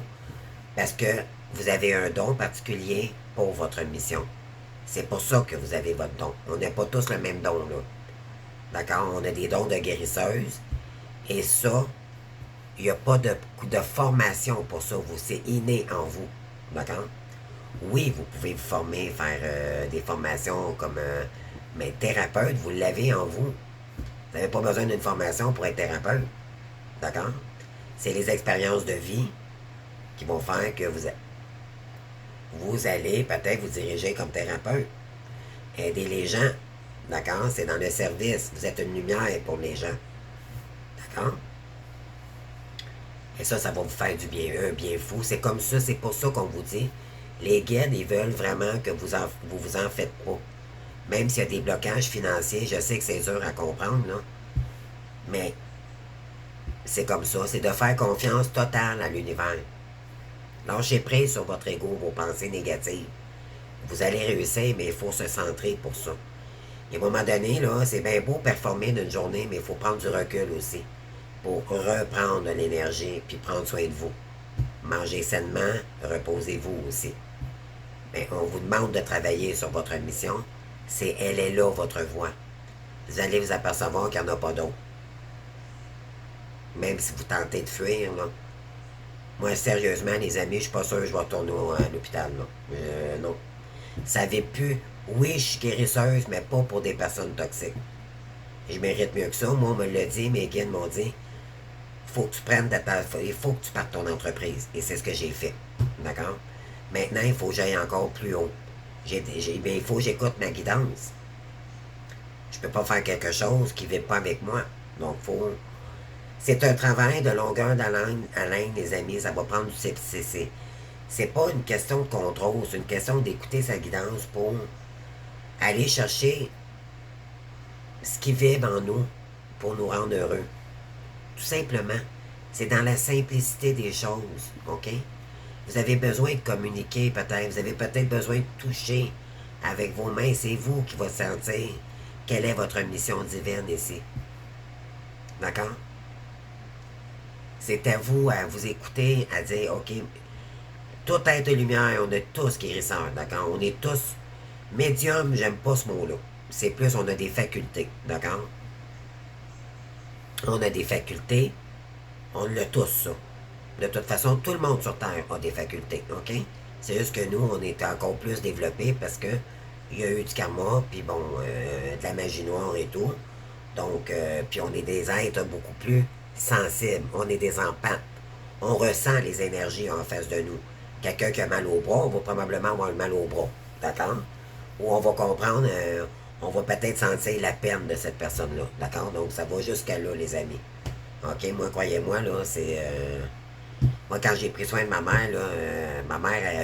parce que vous avez un don particulier pour votre mission. C'est pour ça que vous avez votre don. On n'a pas tous le même don, là. D'accord? On a des dons de guérisseuse. Et ça, il n'y a pas de formation pour ça. C'est inné en vous. D'accord? Oui, vous pouvez vous former, faire des formations comme... mais thérapeute, vous l'avez en vous. Vous n'avez pas besoin d'une formation pour être thérapeute. D'accord? C'est les expériences de vie qui vont faire que vous allez peut-être vous diriger comme thérapeute. Aider les gens. D'accord? C'est dans le service. Vous êtes une lumière pour les gens. D'accord? Et ça va vous faire du bien, un bien fou. C'est comme ça, c'est pour ça qu'on vous dit, les guides, ils veulent vraiment que vous vous en faites pas. Même s'il y a des blocages financiers, je sais que c'est dur à comprendre, là. Mais c'est comme ça, c'est de faire confiance totale à l'univers. Lâchez prise sur votre ego, vos pensées négatives. Vous allez réussir, mais il faut se centrer pour ça. Et à un moment donné, là, c'est bien beau performer d'une journée, mais il faut prendre du recul aussi pour reprendre l'énergie puis prendre soin de vous. Mangez sainement, reposez-vous aussi. Mais on vous demande de travailler sur votre mission. Elle est là, votre voie. Vous allez vous apercevoir qu'il n'y en a pas d'autre. Même si vous tentez de fuir, là. Moi, sérieusement, les amis, je suis pas sûr que je vais retourner à l'hôpital, là. Non. Ça savez plus. Oui, je suis guérisseuse, mais pas pour des personnes toxiques. Je mérite mieux que ça. Moi, on me l'a dit, mes guides m'ont dit, faut que tu prennes il faut que tu partes ton entreprise. Et c'est ce que j'ai fait. D'accord? Maintenant, il faut que j'aille encore plus haut. Il faut que j'écoute ma guidance. Je peux pas faire quelque chose qui ne va pas avec moi. Donc, faut. C'est un travail de longueur d'haleine, les amis. Ça va prendre du c'est pas une question de contrôle, c'est une question d'écouter sa guidance pour aller chercher ce qui vibre en nous pour nous rendre heureux. Tout simplement. C'est dans la simplicité des choses, OK? Vous avez besoin de communiquer peut-être, vous avez peut-être besoin de toucher avec vos mains. C'est vous qui va sentir quelle est votre mission divine ici. D'accord? C'est à vous à vous écouter, à dire, OK, tout être de lumière, on est tous guérisseurs, d'accord? On est tous médiums, j'aime pas ce mot-là. C'est plus, on a des facultés, d'accord? On a des facultés, on l'a tous, ça. De toute façon, tout le monde sur Terre a des facultés, OK? C'est juste que nous, on est encore plus développés parce que il y a eu du karma, puis bon, de la magie noire et tout. Donc, puis on est des êtres beaucoup plus sensibles. On est des empathes. On ressent les énergies en face de nous. Quelqu'un qui a mal au bras, on va probablement avoir le mal au bras. D'accord? Ou on va comprendre, on va peut-être sentir la peine de cette personne-là. D'accord? Donc, ça va jusqu'à là, les amis. OK? Moi, croyez-moi, là, c'est... moi, quand j'ai pris soin de ma mère,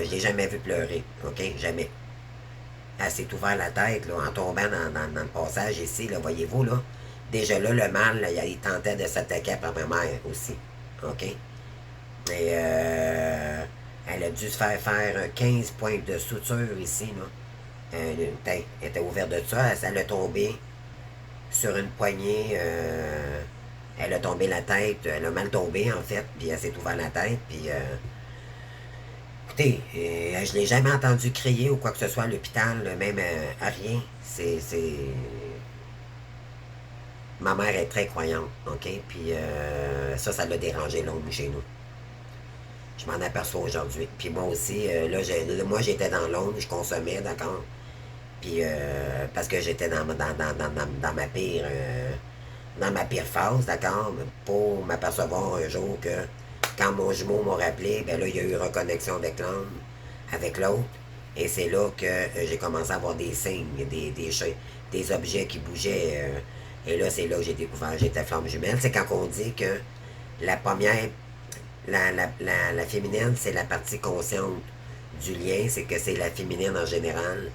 je l'ai jamais vu pleurer. OK? Jamais. Elle s'est ouvert la tête, là, en tombant dans le passage ici, là, voyez-vous, là. Déjà là, le mal, là, il tentait de s'attaquer par ma mère aussi. OK? Et elle a dû se faire 15 points de suture ici, là. Elle était ouverte de ça, elle a tombé sur une poignée. Elle a tombé la tête, elle a mal tombé en fait, puis elle s'est ouvert la tête, puis écoutez, je l'ai jamais entendu crier ou quoi que ce soit à l'hôpital, même à rien. Ma mère est très croyante, ok, puis ça l'a dérangé l'ombre chez nous. Je m'en aperçois aujourd'hui. Puis moi aussi, moi j'étais dans l'ombre, je consommais, d'accord. Puis parce que j'étais dans ma pire phase, d'accord, pour m'apercevoir un jour que quand mon jumeau m'a rappelé, ben là, il y a eu reconnexion avec l'âme, avec l'autre. Et c'est là que j'ai commencé à avoir des signes, des objets qui bougeaient. Et là, c'est là que j'ai découvert que j'étais flamme jumelle. C'est quand on dit que la première, la féminine, c'est la partie consciente du lien. C'est que c'est la féminine en général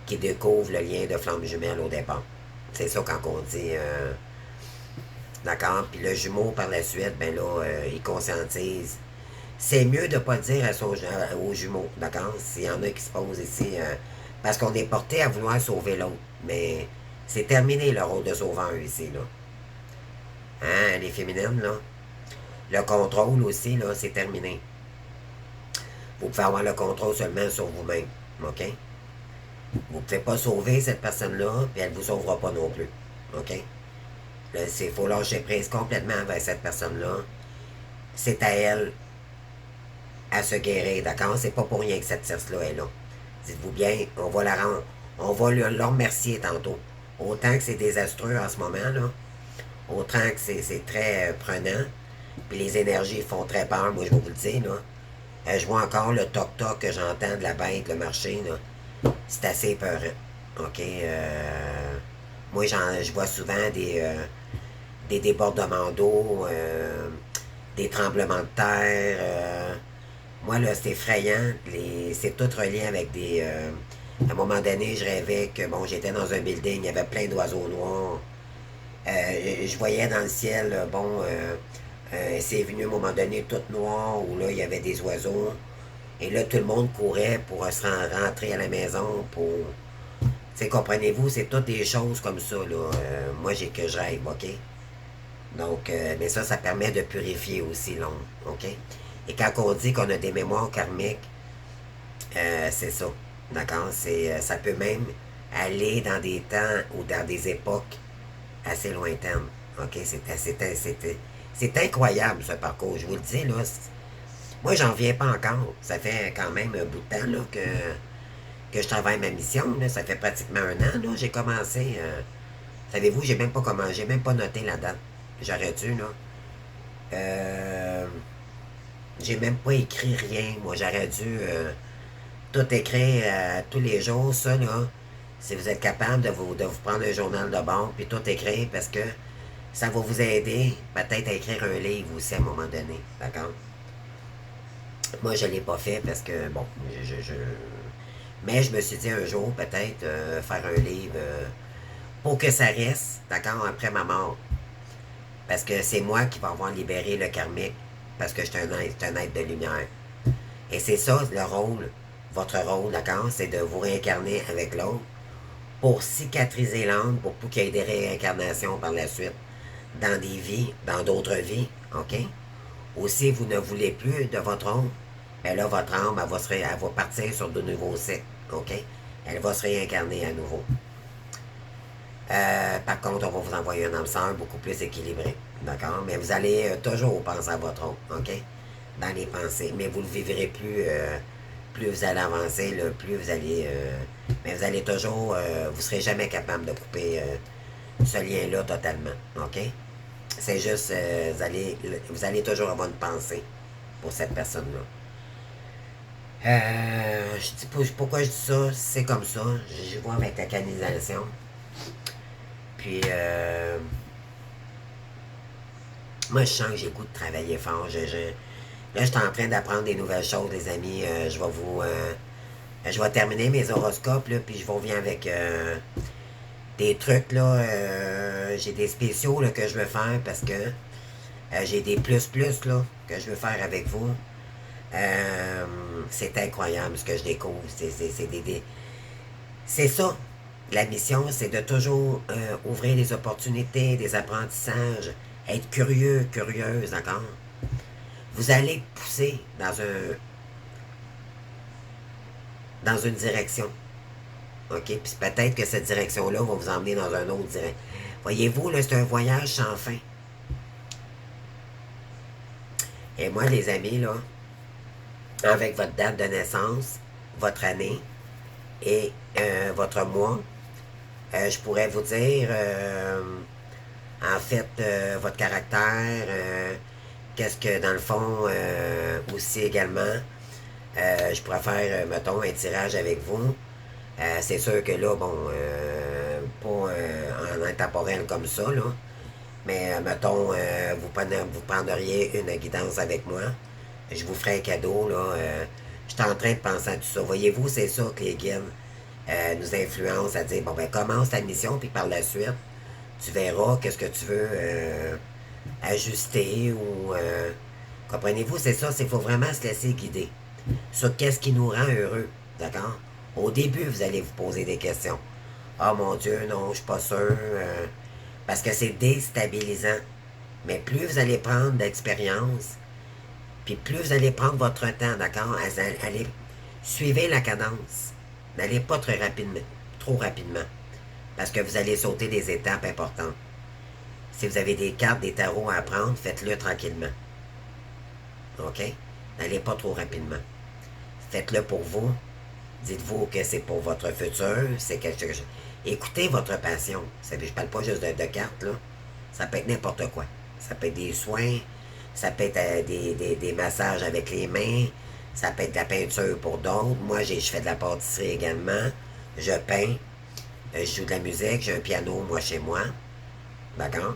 qui découvre le lien de flamme jumelle au départ. C'est ça quand on dit... d'accord? Puis le jumeau, par la suite, ben là, il conscientise. C'est mieux de ne pas le dire au jumeau, d'accord? S'il y en a qui se posent ici, parce qu'on est porté à vouloir sauver l'autre. Mais c'est terminé le rôle de sauveur ici, là. Hein, les féminines, là? Le contrôle aussi, là, c'est terminé. Vous pouvez avoir le contrôle seulement sur vous-même, OK? Vous ne pouvez pas sauver cette personne-là, puis elle ne vous sauvera pas non plus, OK? Il faut lâcher prise complètement avec cette personne-là. C'est à elle à se guérir, d'accord? C'est pas pour rien que cette tierce-là est là. Dites-vous bien, on va la rendre, on va le remercier tantôt. Autant que c'est désastreux en ce moment, là, autant que c'est très prenant, puis les énergies font très peur, moi je vais vous le dire, là. Je vois encore le toc-toc que j'entends de la bête, le marché, là. C'est assez épeurant, OK? Moi, je vois souvent des débordements d'eau, des tremblements de terre. Moi, là, c'est effrayant. C'est tout relié avec des... à un moment donné, je rêvais que, bon, j'étais dans un building, il y avait plein d'oiseaux noirs. Je voyais dans le ciel, bon, c'est venu à un moment donné tout noir, où là, il y avait des oiseaux. Et là, tout le monde courait pour se rentrer à la maison, pour C'est, comprenez-vous, c'est toutes des choses comme ça, là. Moi, j'ai que je rêve, OK? Donc, mais ça permet de purifier aussi l'ombre, OK? Et quand on dit qu'on a des mémoires karmiques, c'est ça, d'accord? Ça peut même aller dans des temps ou dans des époques assez lointaines, OK? C'est incroyable, ce parcours, je vous le dis, là. Moi, j'en viens pas encore. Ça fait quand même un bout de temps, là, que je travaille ma mission, là. Ça fait pratiquement un an, là. J'ai commencé, savez-vous, j'ai même pas noté la date. J'aurais dû, là. Euh, j'ai même pas écrit rien. Moi, j'aurais dû tout écrire tous les jours, ça, là. Si vous êtes capable de vous prendre un journal de bord, puis tout écrire, parce que ça va vous aider peut-être à écrire un livre aussi à un moment donné. D'accord? Moi, je l'ai pas fait parce que, bon, mais je me suis dit un jour, peut-être, faire un livre pour que ça reste, d'accord, après ma mort. Parce que c'est moi qui vais avoir libéré le karmique, parce que je suis un être de lumière. Et c'est ça le rôle, votre rôle, d'accord, c'est de vous réincarner avec l'autre pour cicatriser l'âme, pour qu'il y ait des réincarnations par la suite, dans des vies, dans d'autres vies, ok? Ou si vous ne voulez plus de votre âme, ben là, votre âme, elle va partir sur de nouveaux cycles, ok? Elle va se réincarner à nouveau. Par contre, on va vous envoyer un âme sœur beaucoup plus équilibré. D'accord? Mais vous allez toujours penser à votre autre. OK? Dans les pensées. Mais vous ne le vivrez plus. Plus vous allez avancer, là, plus vous allez. Mais vous allez toujours. Vous ne serez jamais capable de couper ce lien-là totalement. OK? C'est juste. Vous allez toujours avoir une pensée pour cette personne-là. Je dis pas pourquoi je dis ça, c'est comme ça. Je vois avec la canalisation. Puis, moi, je sens que j'ai le goût de travailler fort. Là, je suis en train d'apprendre des nouvelles choses, les amis. Je vais terminer mes horoscopes, là, puis je vous reviens avec des trucs, là. J'ai des spéciaux, là, que je veux faire parce que j'ai des plus-plus, là, que je veux faire avec vous. C'est incroyable ce que je découvre. C'est ça. La mission, c'est de toujours ouvrir des opportunités, des apprentissages, être curieux, curieuse, d'accord? Vous allez pousser dans une direction, ok? Puis peut-être que cette direction-là va vous emmener dans un autre direction. Voyez-vous, là, c'est un voyage sans fin. Et moi, les amis, là, avec votre date de naissance, votre année et votre mois, je pourrais vous dire, en fait, votre caractère, qu'est-ce que, dans le fond, aussi également, je pourrais faire, mettons, un tirage avec vous. C'est sûr que là, bon, pas en intemporel comme ça, là, mais mettons, vous prendriez une guidance avec moi. Je vous ferai un cadeau, là. Je suis en train de penser à tout ça. Voyez-vous, c'est ça que les guides nous influencent à dire, bon, ben, commence ta mission, puis par la suite, tu verras qu'est-ce que tu veux ajuster ou... comprenez-vous, c'est ça, c'est faut vraiment se laisser guider sur qu'est-ce qui nous rend heureux, d'accord? Au début, vous allez vous poser des questions. Ah, mon Dieu, non, je suis pas sûr. Parce que c'est déstabilisant. Mais plus vous allez prendre d'expérience, puis plus vous allez prendre votre temps, d'accord? Allez, suivez la cadence. N'allez pas trop rapidement. Parce que vous allez sauter des étapes importantes. Si vous avez des cartes, des tarots à apprendre, faites-le tranquillement. OK? N'allez pas trop rapidement. Faites-le pour vous. Dites-vous que c'est pour votre futur. C'est quelque chose. Écoutez votre passion. Je ne parle pas juste de cartes, là. Ça peut être n'importe quoi. Ça peut être des soins. Ça peut être des massages avec les mains. Ça peut être de la peinture pour d'autres. Moi, je fais de la pâtisserie également. Je peins. Je joue de la musique. J'ai un piano, moi, chez moi. D'accord?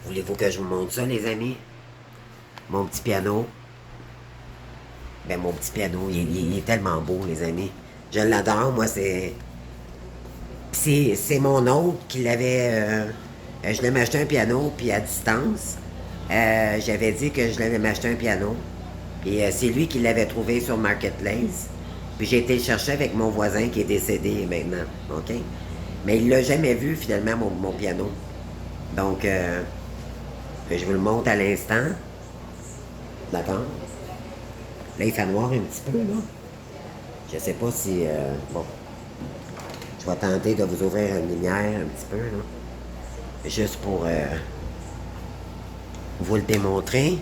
Voulez-vous que je vous montre ça, les amis? Mon petit piano. Ben, mon petit piano, il est tellement beau, les amis. Je l'adore, moi, c'est mon oncle qui l'avait... je voulais m'acheter un piano, puis à distance, j'avais dit que je l'avais m'acheter un piano. Puis c'est lui qui l'avait trouvé sur Marketplace. Puis j'ai été le chercher avec mon voisin qui est décédé maintenant, OK? Mais il l'a jamais vu, finalement, mon piano. Donc, je vous le montre à l'instant. D'accord? Là, il fait noir un petit peu, là. Je sais pas si... bon, je vais tenter de vous ouvrir une lumière un petit peu, là. Juste pour vous le démontrer.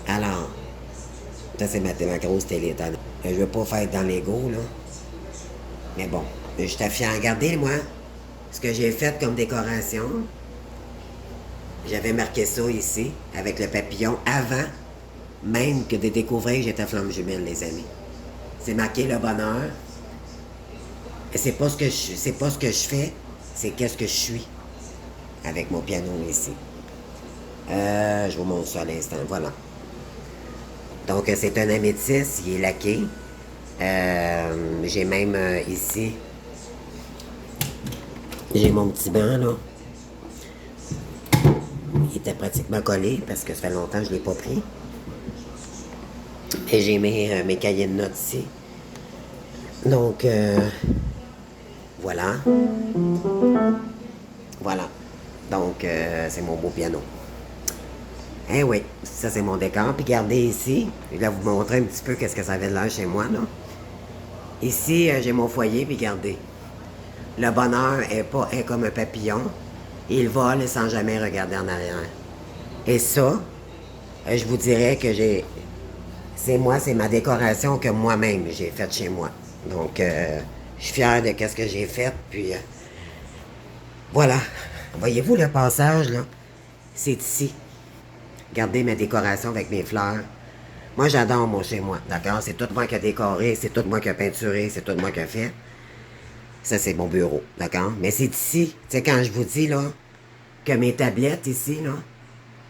Alors, ça, c'est ma grosse télé. Je veux pas faire dans l'ego, là. Mais bon, je t'affirme. Regardez, moi, ce que j'ai fait comme décoration. J'avais marqué ça ici, avec le papillon, avant même que de découvrir que j'étais flamme jumelle, les amis. C'est marqué le bonheur. Et c'est pas ce que je fais, c'est qu'est-ce que je suis avec mon piano ici. Je vous montre ça à l'instant, voilà. Donc, c'est un améthyste, il est laqué. J'ai même ici, j'ai mon petit banc, là. Il était pratiquement collé parce que ça fait longtemps que je ne l'ai pas pris. Et j'ai mes cahiers de notes ici. Donc, voilà. Voilà. Donc, c'est mon beau piano. Eh oui, ça c'est mon décor. Puis regardez ici, je vais vous montrer un petit peu qu'est-ce que ça avait de l'air chez moi, là. Ici, j'ai mon foyer, puis regardez. Le bonheur est comme un papillon. Il vole sans jamais regarder en arrière. Et ça, je vous dirais que c'est ma décoration que moi-même j'ai faite chez moi. Donc, je suis fier de ce que j'ai fait, puis voilà. Voyez-vous le passage, là? C'est ici. Regardez ma décoration avec mes fleurs. Moi, j'adore mon chez moi, d'accord? C'est tout moi qui a décoré, c'est tout moi qui a peinturé, c'est tout moi qui a fait. Ça, c'est mon bureau, d'accord? Mais c'est ici, tu sais, quand je vous dis, là, que mes tablettes ici, là,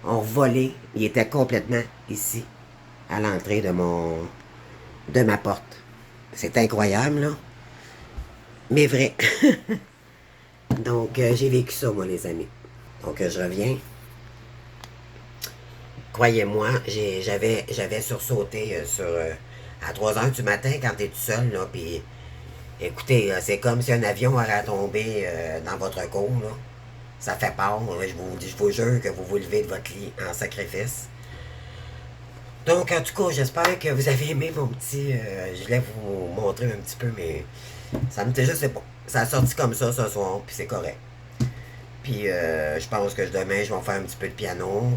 ont volé, ils étaient complètement ici, à l'entrée de ma porte. C'est incroyable, là. Mais vrai. Donc, j'ai vécu ça, moi, les amis. Donc, je reviens. Croyez-moi, j'avais sursauté à 3 heures du matin quand t'es tout seul, là, puis écoutez, c'est comme si un avion aurait tombé dans votre cour, là. Ça fait peur. Je vous jure que vous vous levez de votre lit en sacrifice. Donc, en tout cas, j'espère que vous avez aimé mon petit... je voulais vous montrer un petit peu, mais ça me je sais pas. Ça a sorti comme ça ce soir, puis c'est correct. Puis, je pense que demain, je vais faire un petit peu de piano.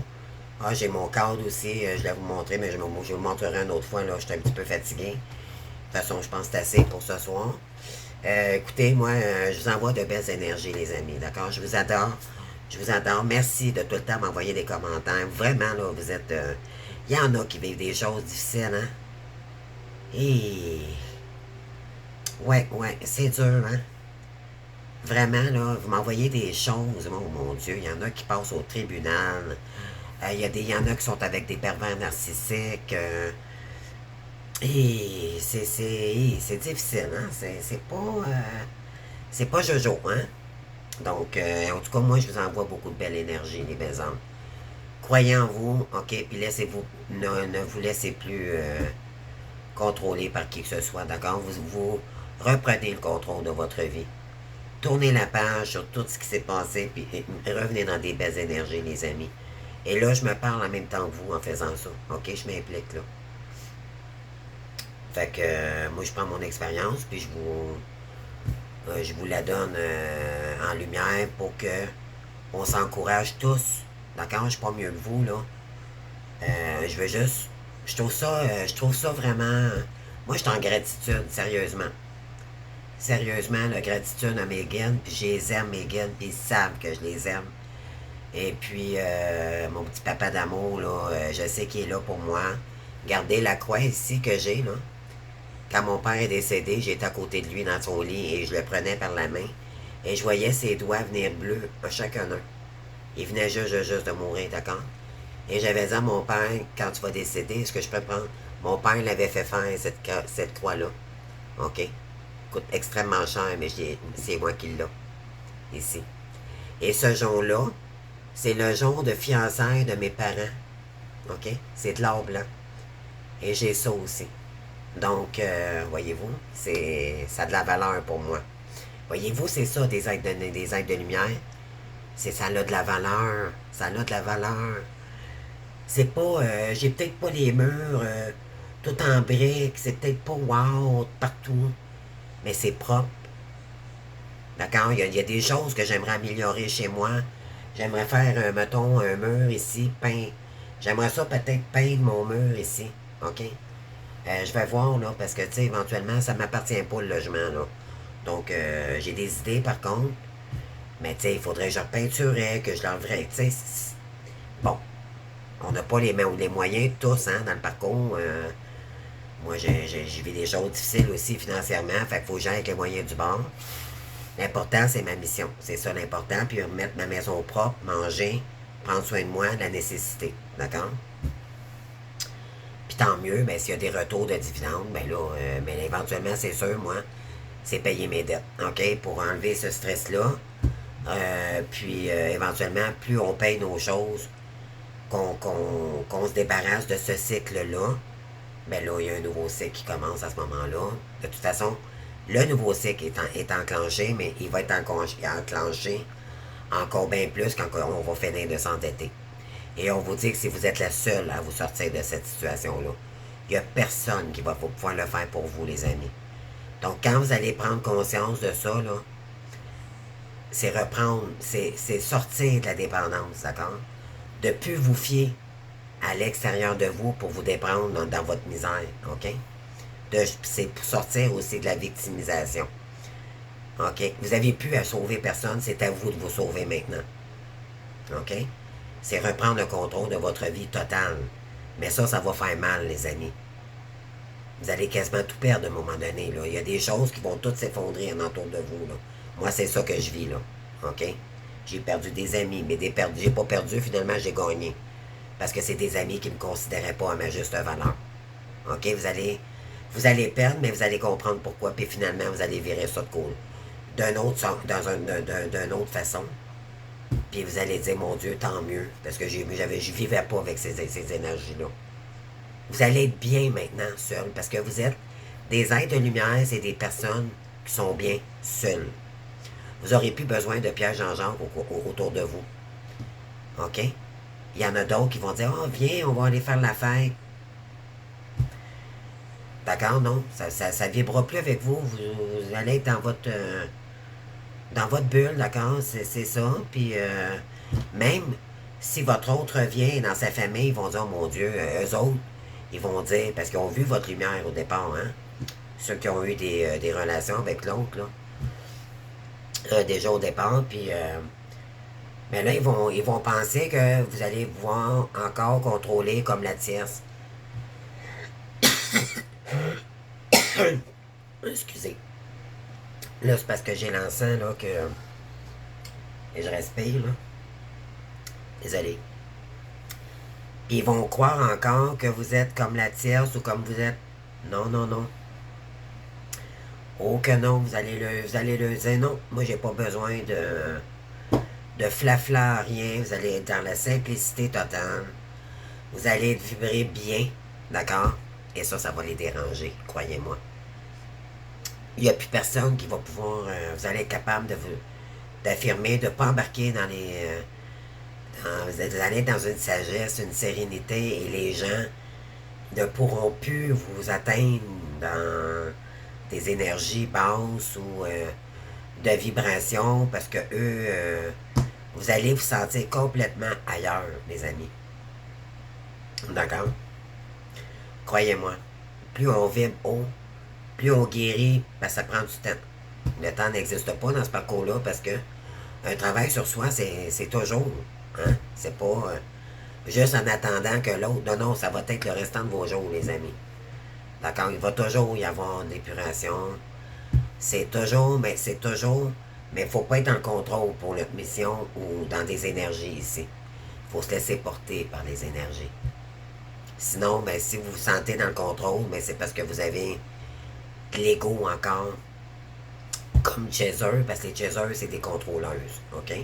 Ah, j'ai mon cadre aussi, je vais vous montrer, mais je vous le montrerai une autre fois, là, je suis un petit peu fatigué. De toute façon, je pense que c'est assez pour ce soir. Écoutez, moi, je vous envoie de belles énergies, les amis, d'accord? Je vous adore. Je vous adore. Merci de tout le temps m'envoyer des commentaires. Vraiment, là, vous êtes... Il y en a qui vivent des choses difficiles, hein? Et... Ouais, c'est dur, hein? Vraiment, là, vous m'envoyez des choses, oh mon Dieu, il y en a qui passent au tribunal. Il y en a qui sont avec des pervers narcissiques. Et c'est difficile, hein? C'est pas Jojo, hein? Donc, en tout cas, moi, je vous envoie beaucoup de belle énergie, les belles âmes. Croyez en vous, ok? Puis ne vous laissez plus contrôler par qui que ce soit, d'accord? Vous reprenez le contrôle de votre vie. Tournez la page sur tout ce qui s'est passé, puis revenez dans des belles énergies, les amis. Et là, je me parle en même temps que vous en faisant ça. OK, je m'implique là. Fait que moi, je prends mon expérience, puis je vous la donne en lumière pour que on s'encourage tous. D'accord? Je suis pas mieux que vous, là. Je veux juste... je trouve ça vraiment... Moi, je suis en gratitude, sérieusement. Sérieusement, la gratitude à mes guides, puis je les aime, mes guides, puis ils savent que je les aime. Et puis, mon petit papa d'amour, là, je sais qu'il est là pour moi. Regardez la croix ici que j'ai, là. Quand mon père est décédé, j'étais à côté de lui dans son lit et je le prenais par la main. Et je voyais ses doigts venir bleus, à chacun un. Il venait juste de mourir, d'accord? Et j'avais dit à mon père, quand tu vas décéder, est-ce que je peux prendre... Mon père l'avait fait faire, cette croix-là. OK? Coûte extrêmement cher, mais c'est moi qui l'ai, ici. Et ce jonc-là, c'est le jonc de fiançailles de mes parents. OK? C'est de l'or blanc. Et j'ai ça aussi. Donc, voyez-vous, ça a de la valeur pour moi. Voyez-vous, c'est ça, des êtres de lumière. Ça a de la valeur. Ça a de la valeur. C'est pas, j'ai peut-être pas les murs tout en briques, c'est peut-être pas wow partout, mais c'est propre. D'accord? Il y a des choses que j'aimerais améliorer chez moi. J'aimerais faire, mettons, un mur ici, peint. J'aimerais ça peut-être peindre mon mur ici. OK? Je vais voir, là, parce que, tu sais, éventuellement, ça ne m'appartient pas, le logement, là. Donc, j'ai des idées, par contre. Mais, tu sais, il faudrait que je repeinturais, que je l'enverrais. Tu sais, bon, on n'a pas les moyens tous, hein, dans le parcours. Moi, j'ai vu des choses difficiles aussi financièrement. Fait qu'il faut que j'aille avec les moyens du bord. L'important, c'est ma mission. C'est ça l'important. Puis remettre ma maison propre, manger, prendre soin de moi, la nécessité. D'accord? Puis tant mieux, ben, s'il y a des retours de dividendes, ben là, ben, éventuellement, c'est sûr, moi, c'est payer mes dettes. OK? Pour enlever ce stress-là. Puis éventuellement, plus on paye nos choses, qu'on se débarrasse de ce cycle-là, ben là, il y a un nouveau cycle qui commence à ce moment-là. De toute façon, le nouveau cycle est enclenché, mais il va être enclenché encore bien plus quand on va finir de s'endetter. Et on vous dit que si vous êtes la seule à vous sortir de cette situation-là, il n'y a personne qui va pouvoir le faire pour vous, les amis. Donc, quand vous allez prendre conscience de ça, là, c'est reprendre, c'est sortir de la dépendance, d'accord? De ne plus vous fier à l'extérieur de vous pour vous déprendre dans votre misère, OK? C'est pour sortir aussi de la victimisation. OK? Vous n'avez plus à sauver personne, c'est à vous de vous sauver maintenant. OK? C'est reprendre le contrôle de votre vie totale. Mais ça va faire mal, les amis. Vous allez quasiment tout perdre à un moment donné. Là. Il y a des choses qui vont toutes s'effondrer en entour de vous. Là. Moi, c'est ça que je vis, là. OK? J'ai perdu des amis, mais j'ai pas perdu, finalement, j'ai gagné. Parce que c'est des amis qui ne me considéraient pas à ma juste valeur. OK? Vous allez perdre, mais vous allez comprendre pourquoi, puis finalement, vous allez virer ça de cool. D'une autre façon. Puis vous allez dire, mon Dieu, tant mieux, parce que je vivais pas avec ces énergies-là. Vous allez être bien maintenant, seul, parce que vous êtes des êtres de lumière, c'est des personnes qui sont bien seules. Vous n'aurez plus besoin de Pierre Jean-Jean autour de vous. OK? Il y en a d'autres qui vont dire, oh, viens, on va aller faire la fête. D'accord, non? Ça vibrera plus avec vous. Vous allez être dans votre bulle, d'accord? C'est ça. Puis même si votre autre revient dans sa famille, ils vont dire, oh mon Dieu, eux autres, ils vont dire, parce qu'ils ont vu votre lumière au départ, hein? Ceux qui ont eu des relations avec l'autre, là. Déjà au départ, puis mais là, ils vont penser que vous allez pouvoir encore contrôler comme la tierce. Excusez. Là, c'est parce que j'ai l'encens, là, que et je respire, là. Désolé. Puis ils vont croire encore que vous êtes comme la tierce ou comme vous êtes. Non, non, non. Oh que non, vous allez le dire non. Moi, j'ai pas besoin de flafla, rien. Vous allez être dans la simplicité totale. Vous allez vibrer bien, d'accord? Et ça va les déranger, croyez-moi. Il n'y a plus personne qui va pouvoir... vous allez être capable d'affirmer, de ne pas embarquer dans les... vous allez être dans une sagesse, une sérénité, et les gens ne pourront plus vous atteindre dans des énergies basses ou de vibrations, parce que eux, vous allez vous sentir complètement ailleurs, les amis. D'accord? Croyez-moi, plus on vibre haut, plus on guérit, ben ça prend du temps. Le temps n'existe pas dans ce parcours-là parce que un travail sur soi, c'est toujours. Hein? C'est pas juste en attendant que l'autre. Non, non, ça va être le restant de vos jours, les amis. D'accord? Il va toujours y avoir une épuration. C'est toujours, mais il ne faut pas être en contrôle pour notre mission ou dans des énergies ici. Il faut se laisser porter par les énergies. Sinon, ben, si vous vous sentez dans le contrôle, ben, c'est parce que vous avez de l'ego encore. Comme chaser, parce que les chasers, c'est des contrôleuses. OK?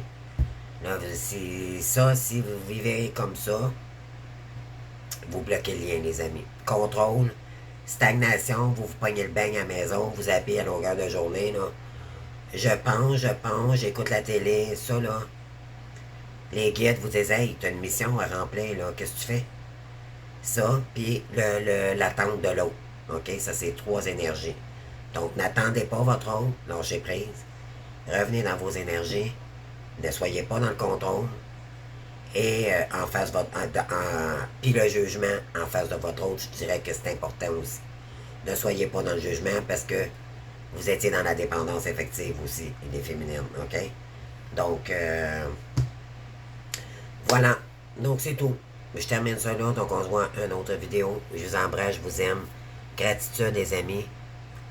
Là, si vous vivez comme ça, vous bloquez le lien, les amis. Contrôle, stagnation, vous vous pognez le beigne à la maison, vous habillez à longueur de journée, là. Je pense, j'écoute la télé, ça, là. Les guides vous disent, hey, t'as une mission à remplir, là, qu'est-ce que tu fais? Ça, puis l'attente de l'autre. OK? Ça, c'est trois énergies. Donc, n'attendez pas votre autre, lâchez prise. Revenez dans vos énergies. Ne soyez pas dans le contrôle. Et en face de votre. Puis le jugement en face de votre autre, je dirais que c'est important aussi. Ne soyez pas dans le jugement parce que vous étiez dans la dépendance affective aussi, les féminines, OK? Donc, voilà. Donc, c'est tout. Je termine ça là. Donc, on se voit une autre vidéo. Je vous embrasse, je vous aime. Gratitude, les amis.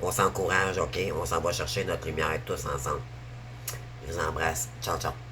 On s'encourage, OK? On s'en va chercher notre lumière tous ensemble. Je vous embrasse. Ciao, ciao.